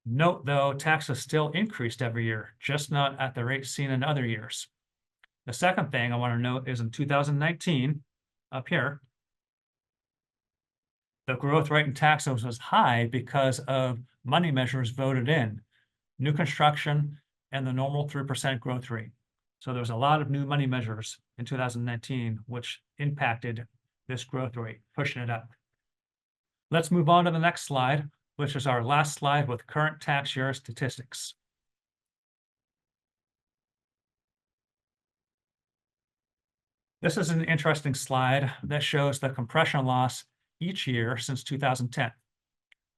Note, though, taxes still increased every year, just not at the rate seen in other years. The second thing I want to note is in 2019, up here, the growth rate in taxes was high because of money measures voted in, new construction, and the normal 3% growth rate. So there was a lot of new money measures in 2019, which impacted this growth rate, pushing it up. Let's move on to the next slide, which is our last slide with current tax year statistics. This is an interesting slide that shows the compression loss each year since 2010.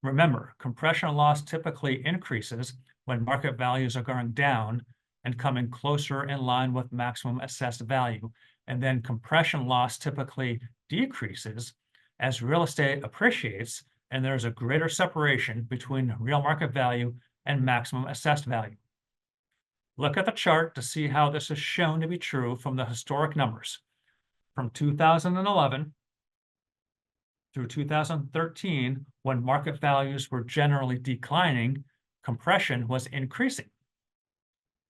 Remember, compression loss typically increases when market values are going down and coming closer in line with maximum assessed value, and then compression loss typically decreases as real estate appreciates and there's a greater separation between real market value and maximum assessed value. Look at the chart to see how this is shown to be true from the historic numbers. From 2011 through 2013, when market values were generally declining, compression was increasing.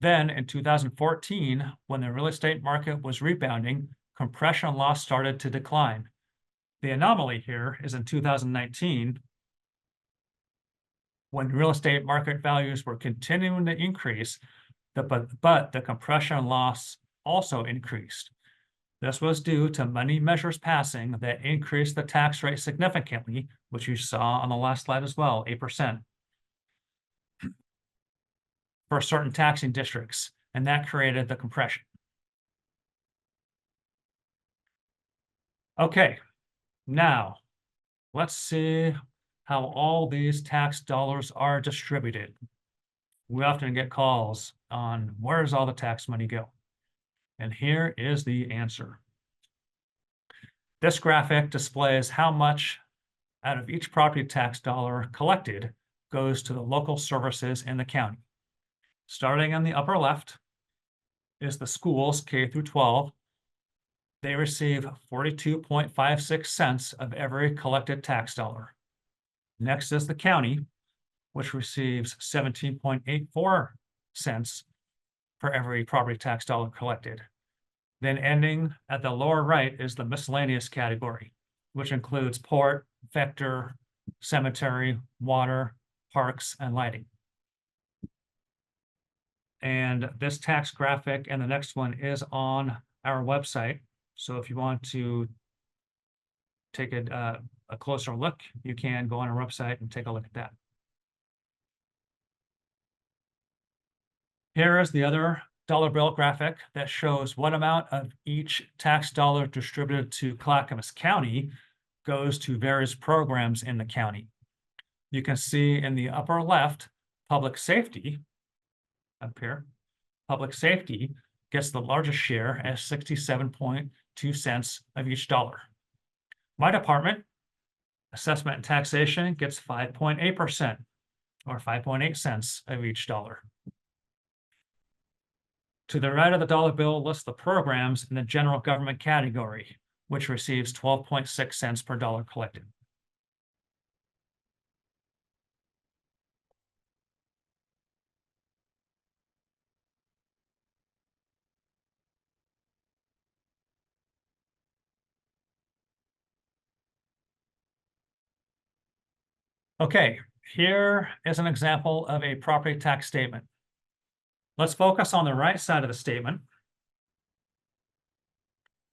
Then in 2014, when the real estate market was rebounding, compression loss started to decline. The anomaly here is in 2019, when real estate market values were continuing to increase, but the compression loss also increased. This was due to money measures passing that increased the tax rate significantly, which you saw on the last slide as well, 8%, for certain taxing districts, and that created the compression. Okay, now let's see how all these tax dollars are distributed. We often get calls on where does all the tax money go? And here is the answer. This graphic displays how much out of each property tax dollar collected goes to the local services in the county. Starting in the upper left is the schools K through 12. They receive 42.56 cents of every collected tax dollar. Next is the county, which receives 17.84 cents for every property tax dollar collected. Then ending at the lower right is the miscellaneous category, which includes port, vector, cemetery, water, parks, and lighting. And this tax graphic and the next one is on our website. So if you want to take a closer look, you can go on our website and take a look at that. Here is the other dollar bill graphic that shows what amount of each tax dollar distributed to Clackamas County goes to various programs in the county. You can see in the upper left, public safety, up here, public safety gets the largest share at 67.2 cents of each dollar. My department, assessment and taxation, gets 5.8% or 5.8 cents of each dollar. To the right of the dollar bill lists the programs in the general government category, which receives 12.6 cents per dollar collected. Okay, here is an example of a property tax statement. Let's focus on the right side of the statement.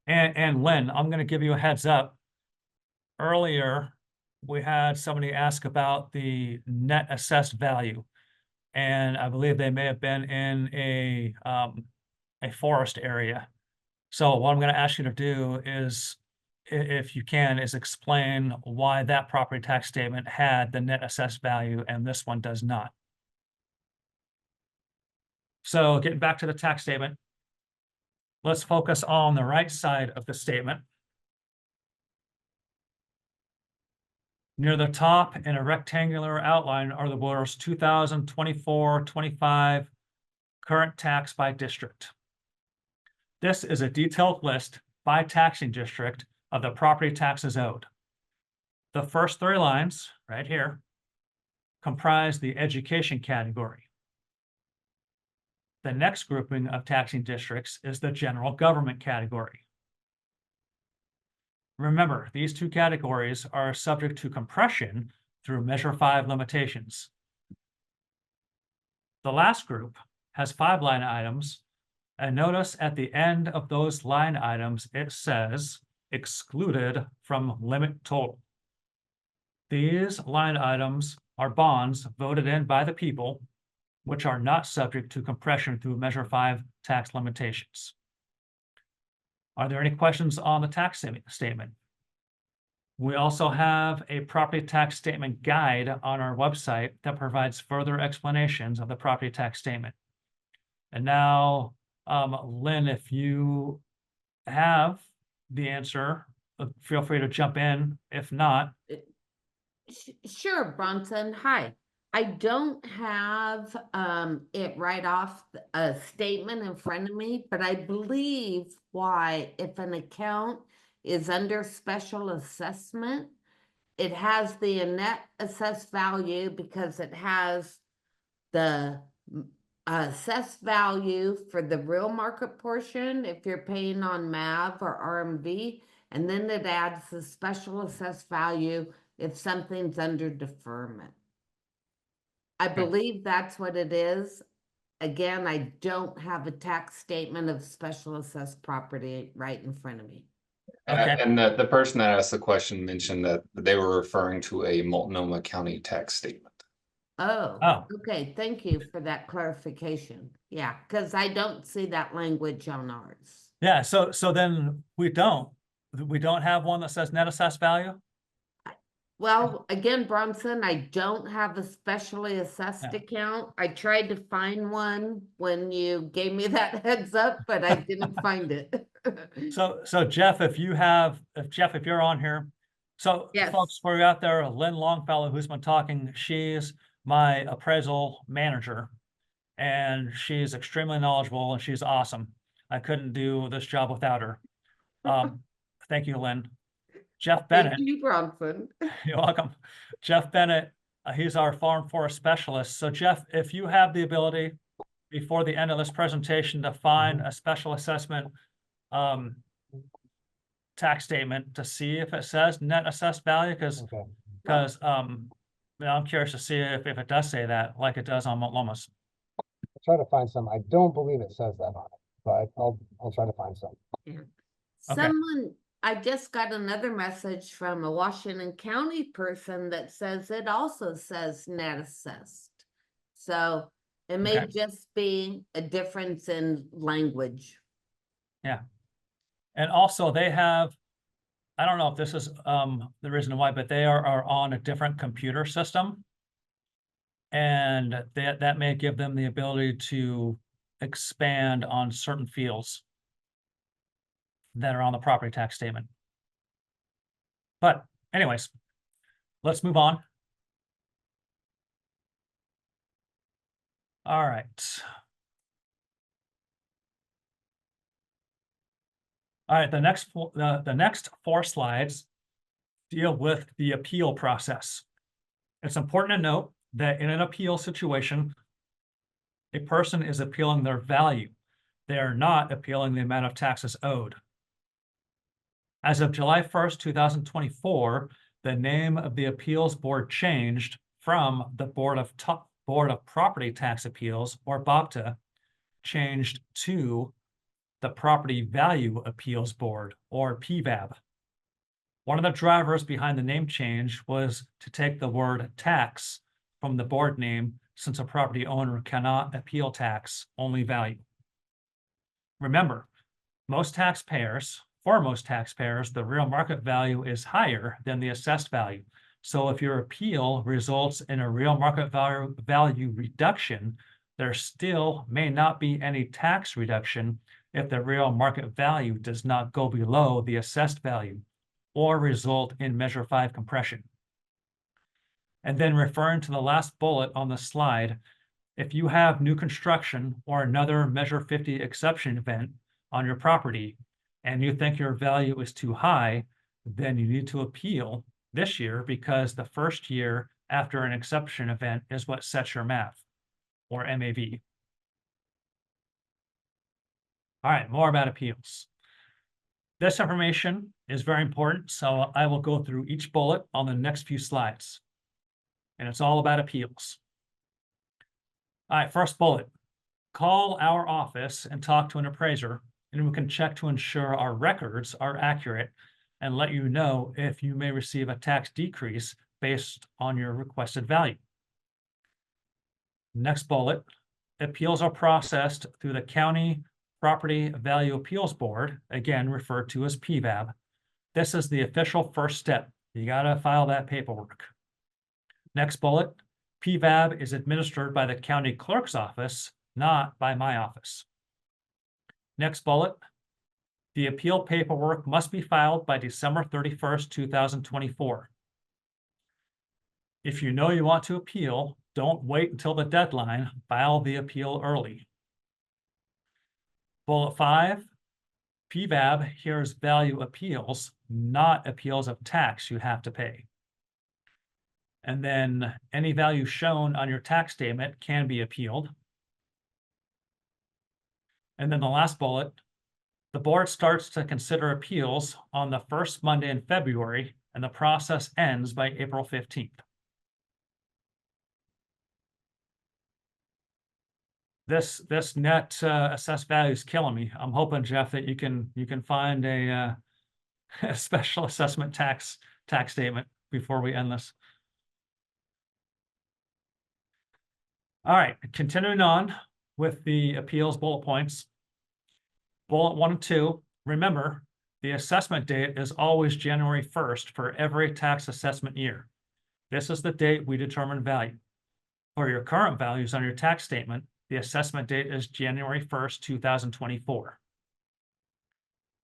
And Lynn, I'm going to give you a heads up. Earlier, we had somebody ask about the net assessed value. And I believe they may have been in a forest area. So what I'm going to ask you to do is, if you can, is explain why that property tax statement had the net assessed value and this one does not. So getting back to the tax statement, let's focus on the right side of the statement. Near the top in a rectangular outline are the words 2024-25 current tax by district. This is a detailed list by taxing district of the property taxes owed. The first three lines right here comprise the education category. The next grouping of taxing districts is the general government category. Remember, these two categories are subject to compression through Measure 5 limitations. The last group has 5 line items, and notice at the end of those line items, it says excluded from limit total. These line items are bonds voted in by the people, which are not subject to compression through Measure 5 tax limitations. Are there any questions on the tax statement? We also have a property tax statement guide on our website that provides further explanations of the property tax statement. And now, Lynn, if you have the answer, feel free to jump in. If not, Sure, Bronson. Hi. I don't have it right off a statement in front of me, but I believe why if an account is under special assessment, it has the net assessed value because it has the assessed value for the real market portion if you're paying on MAV or RMV, and then it adds the special assessed value if something's under deferment. I believe that's what it is. Again, I don't have a tax statement of special assessed property right in front of me. Okay. And the person that asked the question mentioned that they were referring to a Multnomah County tax statement. Oh, okay. Thank you for that clarification. Yeah, because I don't see that language on ours. yeah, so then we don't have one that says net assessed value? Well, again, Bronson, I don't have a specially assessed Yeah. account. I tried to find one when you gave me that heads up, but I didn't find it. So Jeff, if you're on here, so Yes. folks, for you out there, Lynn Longfellow, who's been talking, she's my appraisal manager, and she's extremely knowledgeable and she's awesome. I couldn't do this job without her. Thank you, Lynn. Jeff Bennett. Thank you, Bronson. You're welcome. Jeff Bennett, he's our farm forest specialist. So Jeff, if you have the ability before the end of this presentation to find a special assessment tax statement to see if it says net assessed value, because, Okay. I'm curious to see if it does say that, like it does on Mount Lomas. I'll try to find some. I don't believe it says that on it, but I'll try to find some. Yeah. Okay. Someone, I just got another message from a Washington County person that says it also says net assessed. So it may Okay. just be a difference in language. And also they have, I don't know if this is the reason why, but they are on a different computer system. And that may give them the ability to expand on certain fields that are on the property tax statement. But anyways, let's move on. All right. All right, the next 4 slides deal with the appeal process. It's important to note that in an appeal situation, a person is appealing their value. They are not appealing the amount of taxes owed. As of July 1st, 2024, the name of the appeals board changed from the Board of Property Tax Appeals, or BOPTA, changed to the Property Value Appeals Board, or PVAB. One of the drivers behind the name change was to take the word tax from the board name, since a property owner cannot appeal tax, only value. Remember, for most taxpayers, the real market value is higher than the assessed value. So if your appeal results in a real market value reduction, there still may not be any tax reduction if the real market value does not go below the assessed value or result in Measure 5 compression. And then referring to the last bullet on the slide, if you have new construction or another Measure 50 exception event on your property and you think your value is too high, then you need to appeal this year, because the first year after an exception event is what sets your MAV, or MAV. All right, more about appeals. This information is very important, so I will go through each bullet on the next few slides. And it's all about appeals. All right, first bullet. Call our office and talk to an appraiser, and we can check to ensure our records are accurate and let you know if you may receive a tax decrease based on your requested value. Next bullet. Appeals are processed through the County Property Value Appeals Board, again referred to as PVAB. This is the official first step. You got to file that paperwork. Next bullet. PVAB is administered by the county clerk's office, not by my office. Next bullet. The appeal paperwork must be filed by December 31st, 2024. If you know you want to appeal, don't wait until the deadline. File the appeal early. Bullet 5. PVAB hears value appeals, not appeals of tax you have to pay. And then any value shown on your tax statement can be appealed. And then the last bullet, the board starts to consider appeals on the first Monday in February, and the process ends by April 15th. This net assessed value is killing me. I'm hoping, Jeff, that you can find a special assessment tax statement before we end this. All right, continuing on with the appeals bullet points. Bullet 1 and 2, remember, the assessment date is always January 1st for every tax assessment year. This is the date we determine value. For your current values on your tax statement, the assessment date is January 1st, 2024.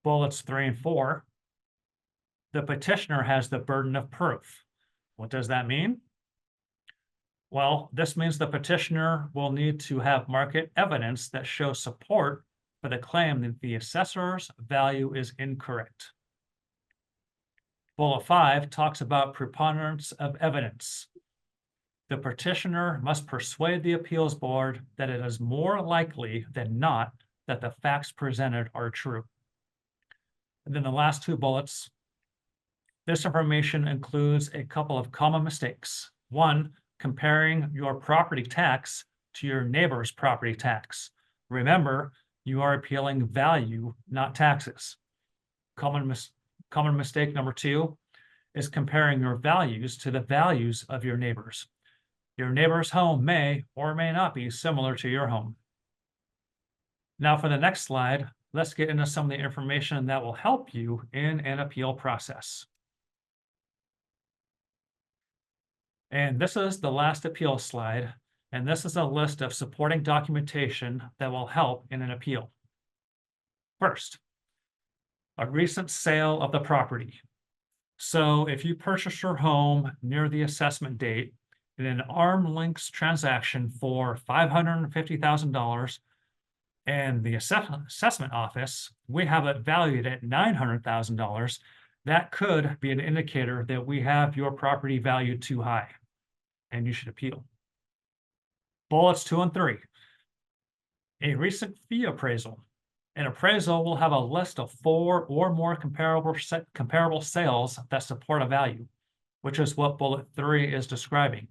Bullets 3 and 4, the petitioner has the burden of proof. What does that mean? Well, this means the petitioner will need to have market evidence that shows support for the claim that the assessor's value is incorrect. Bullet 5 talks about preponderance of evidence. The petitioner must persuade the appeals board that it is more likely than not that the facts presented are true. And then the last two bullets. This information includes a couple of common mistakes. One, comparing your property tax to your neighbor's property tax. Remember, you are appealing value, not taxes. Common mistake number two is comparing your values to the values of your neighbors. Your neighbor's home may or may not be similar to your home. Now for the next slide, let's get into some of the information that will help you in an appeal process. And this is the last appeal slide, and this is a list of supporting documentation that will help in an appeal. First, a recent sale of the property. So if you purchase your home near the assessment date in an arm's length transaction for $550,000, and the assessment office, we have it valued at $900,000, that could be an indicator that we have your property valued too high, and you should appeal. Bullets 2 and 3. A recent fee appraisal. An appraisal will have a list of 4 or more comparable sales that support a value, which is what bullet 3 is describing,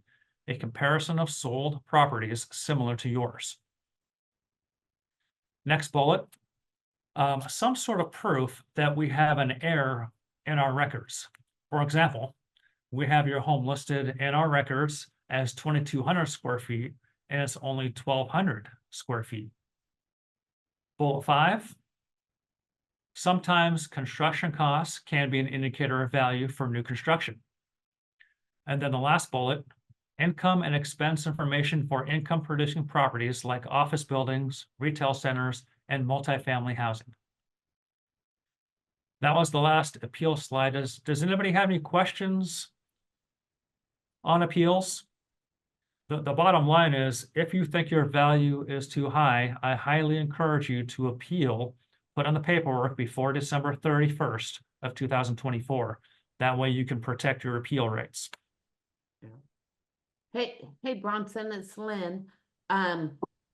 a comparison of sold properties similar to yours. Next bullet, some sort of proof that we have an error in our records. For example, we have your home listed in our records as 2,200 square feet, and it's only 1,200 square feet. Bullet 5, sometimes construction costs can be an indicator of value for new construction. And then the last bullet, income and expense information for income producing properties like office buildings, retail centers, and multifamily housing. That was the last appeal slide. Does anybody have any questions on appeals? The bottom line is, if you think your value is too high, I highly encourage you to appeal, put on the paperwork before December 31st of 2024. That way you can protect your appeal rights. Hey, Bronson, it's Lynn.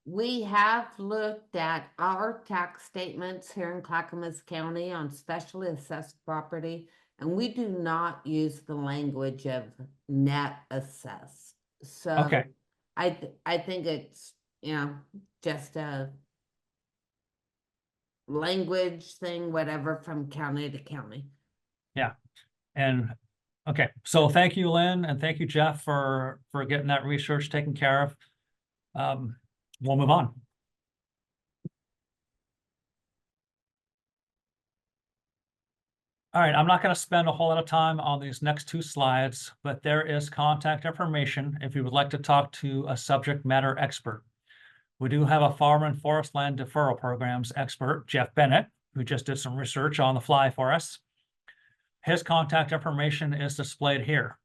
We have looked at our tax statements here in Clackamas County on specially assessed property, and we do not use the language of net assessed. So Okay. I think it's, just a language thing, whatever, from county to county. Yeah. And okay, so thank you, Lynn, and thank you, Jeff, for getting that research taken care of. We'll move on. All right, I'm not going to spend a whole lot of time on these next two slides, but there is contact information if you would like to talk to a subject matter expert. We do have a farm and forest land deferral programs expert, Jeff Bennett, who just did some research on the fly for us. His contact information is displayed here.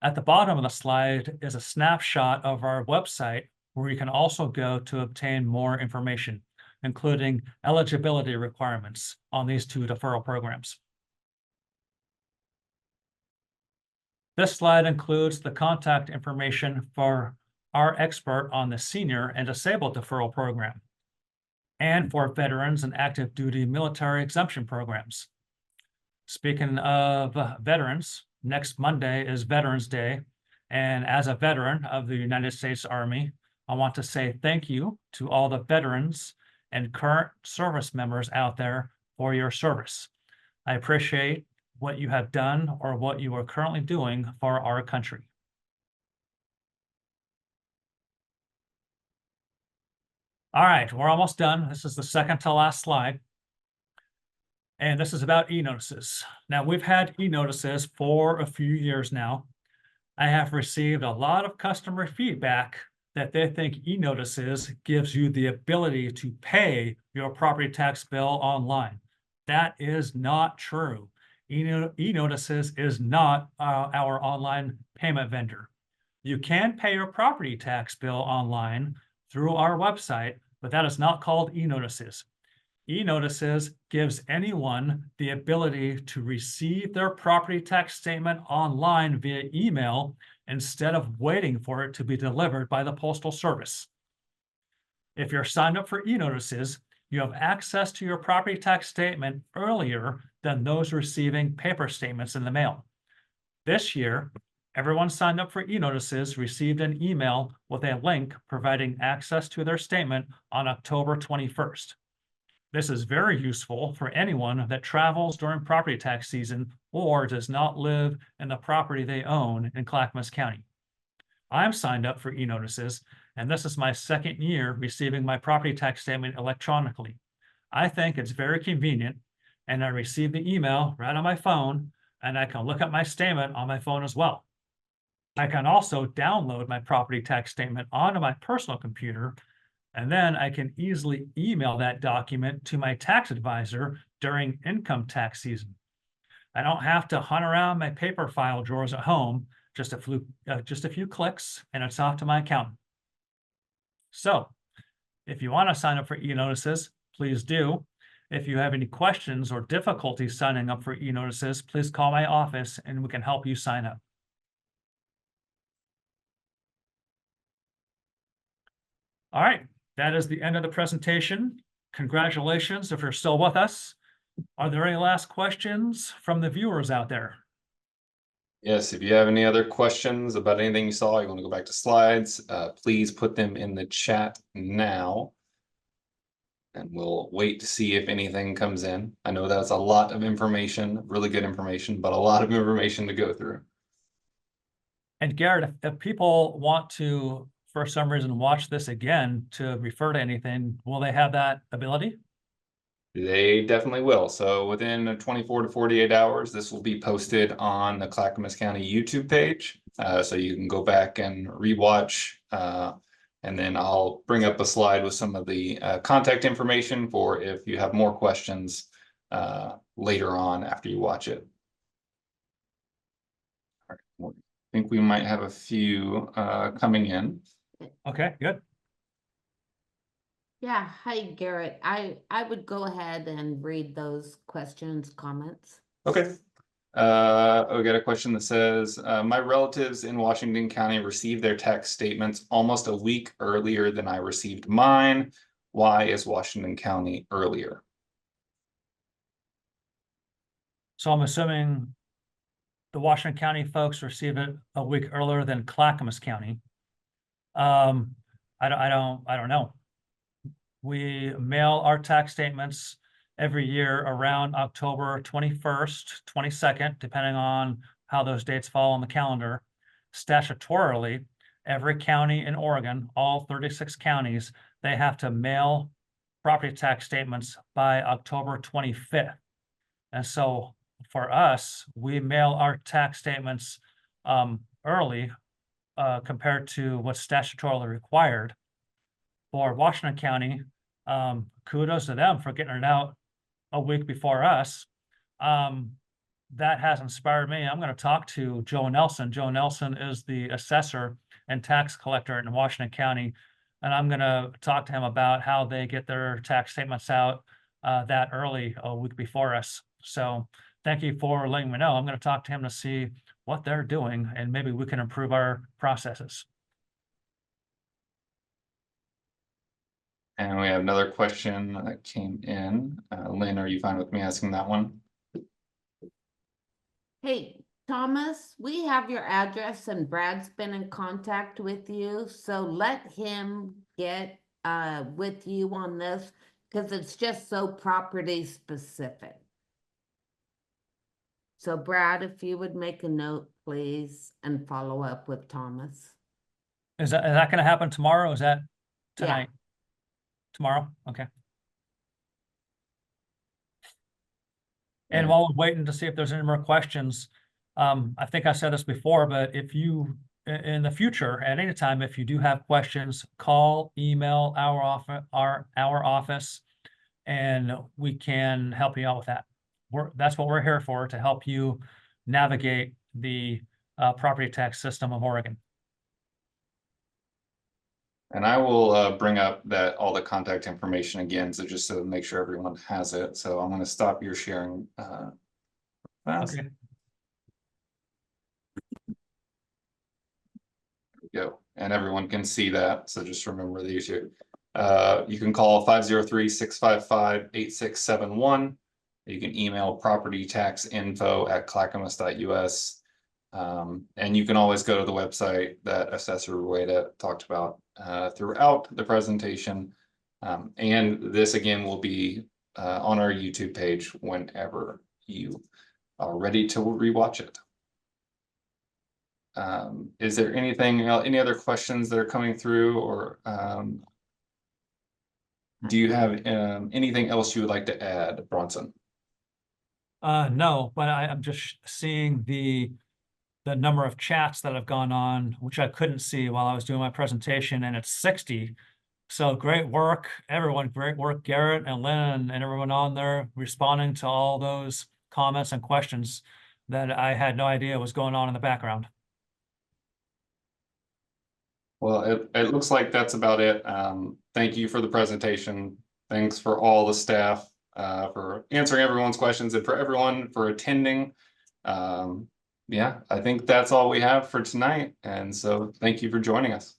At the bottom of the slide is a snapshot of our website where you can also go to obtain more information, including eligibility requirements on these two deferral programs. This slide includes the contact information for our expert on the senior and disabled deferral program, and for veterans and active duty military exemption programs. Speaking of veterans, next Monday is Veterans Day, and as a veteran of the United States Army, I want to say thank you to all the veterans and current service members out there for your service. I appreciate what you have done or what you are currently doing for our country. All right, we're almost done. This is the second to last slide. And this is about e-notices. Now, we've had e-notices for a few years now. I have received a lot of customer feedback that they think e-notices gives you the ability to pay your property tax bill online. That is not true. E-notices is not our online payment vendor. You can pay your property tax bill online through our website, but that is not called e-notices. E-notices gives anyone the ability to receive their property tax statement online via email instead of waiting for it to be delivered by the Postal Service. If you're signed up for e-notices, you have access to your property tax statement earlier than those receiving paper statements in the mail. This year, everyone signed up for e-notices received an email with a link providing access to their statement on October 21st. This is very useful for anyone that travels during property tax season or does not live in the property they own in Clackamas County. I'm signed up for e-notices, and this is my second year receiving my property tax statement electronically. I think it's very convenient, and I receive the email right on my phone, and I can look at my statement on my phone as well. I can also download my property tax statement onto my personal computer, and then I can easily email that document to my tax advisor during income tax season. I don't have to hunt around my paper file drawers at home, just a few clicks, and it's off to my accountant. So if you want to sign up for e-notices, please do. If you have any questions or difficulties signing up for e-notices, please call my office and we can help you sign up. All right, that is the end of the presentation. Congratulations if you're still with us. Are there any last questions from the viewers out there? Yes, if you have any other questions about anything you saw, you want to go back to slides, please put them in the chat now. And we'll wait to see if anything comes in. I know that's a lot of information, really good information, but a lot of information to go through. And Garrett, if people want to, for some reason, watch this again to refer to anything, will they have that ability? They definitely will. So within 24 to 48 hours, this will be posted on the Clackamas County YouTube page. So you can go back and rewatch. And then I'll bring up a slide with some of the contact information for if you have more questions later on after you watch it. All right. I think we might have a few coming in. Okay, good. Yeah, hi Garrett. I would go ahead and read those questions, comments. Okay. We got a question that says, my relatives in Washington County received their tax statements almost a week earlier than I received mine. Why is Washington County earlier? So I'm assuming the Washington County folks received it a week earlier than Clackamas County. I don't know. We mail our tax statements every year around October 21st, 22nd, depending on how those dates fall on the calendar. Statutorily, every county in Oregon, all 36 counties, they have to mail property tax statements by October 25th. And so for us, we mail our tax statements early compared to what's statutorily required. For Washington County, kudos to them for getting it out a week before us. That has inspired me. I'm going to talk to Joe Nelson. Joe Nelson is the assessor and tax collector in Washington County. And I'm going to talk to him about how they get their tax statements out that early a week before us. So thank you for letting me know. I'm going to talk to him to see what they're doing and maybe we can improve our processes. And we have another question that came in. Lynn, are you fine with me asking that one? Hey, Thomas, we have your address and Brad's been in contact with you, so let him get with you on this because it's just so property specific. So Brad, if you would make a note, please, and follow up with Thomas. Is that going to happen tomorrow? Is that tonight? Yeah. Tomorrow? Okay. And Yeah. while we're waiting to see if there's any more questions, I think I said this before, but if you, in the future, at any time, if you do have questions, call, email our office, and we can help you out with that. That's what we're here for, to help you navigate the property tax system of Oregon. And I will bring up all the contact information again, so just to make sure everyone has it. So I'm going to stop your sharing. Okay. There we go. And everyone can see that. So just remember these here. You can call 503-655-8671. You can email propertytaxinfo@clackamas.us. And you can always go to the website that Assessor Rueda talked about throughout the presentation. And this again will be on our YouTube page whenever you are ready to rewatch it. Is there anything else, any other questions that are coming through, or do you have anything else you would like to add, Bronson? No, but I'm just seeing the number of chats that have gone on, which I couldn't see while I was doing my presentation, and it's 60. So great work, everyone. Great work, Garrett and Lynn and everyone on there responding to all those comments and questions that I had no idea was going on in the background. Well, it looks like that's about it. Thank you for the presentation. Thanks for all the staff for answering everyone's questions, and for everyone for attending. Yeah, I think that's all we have for tonight. And so thank you for joining us.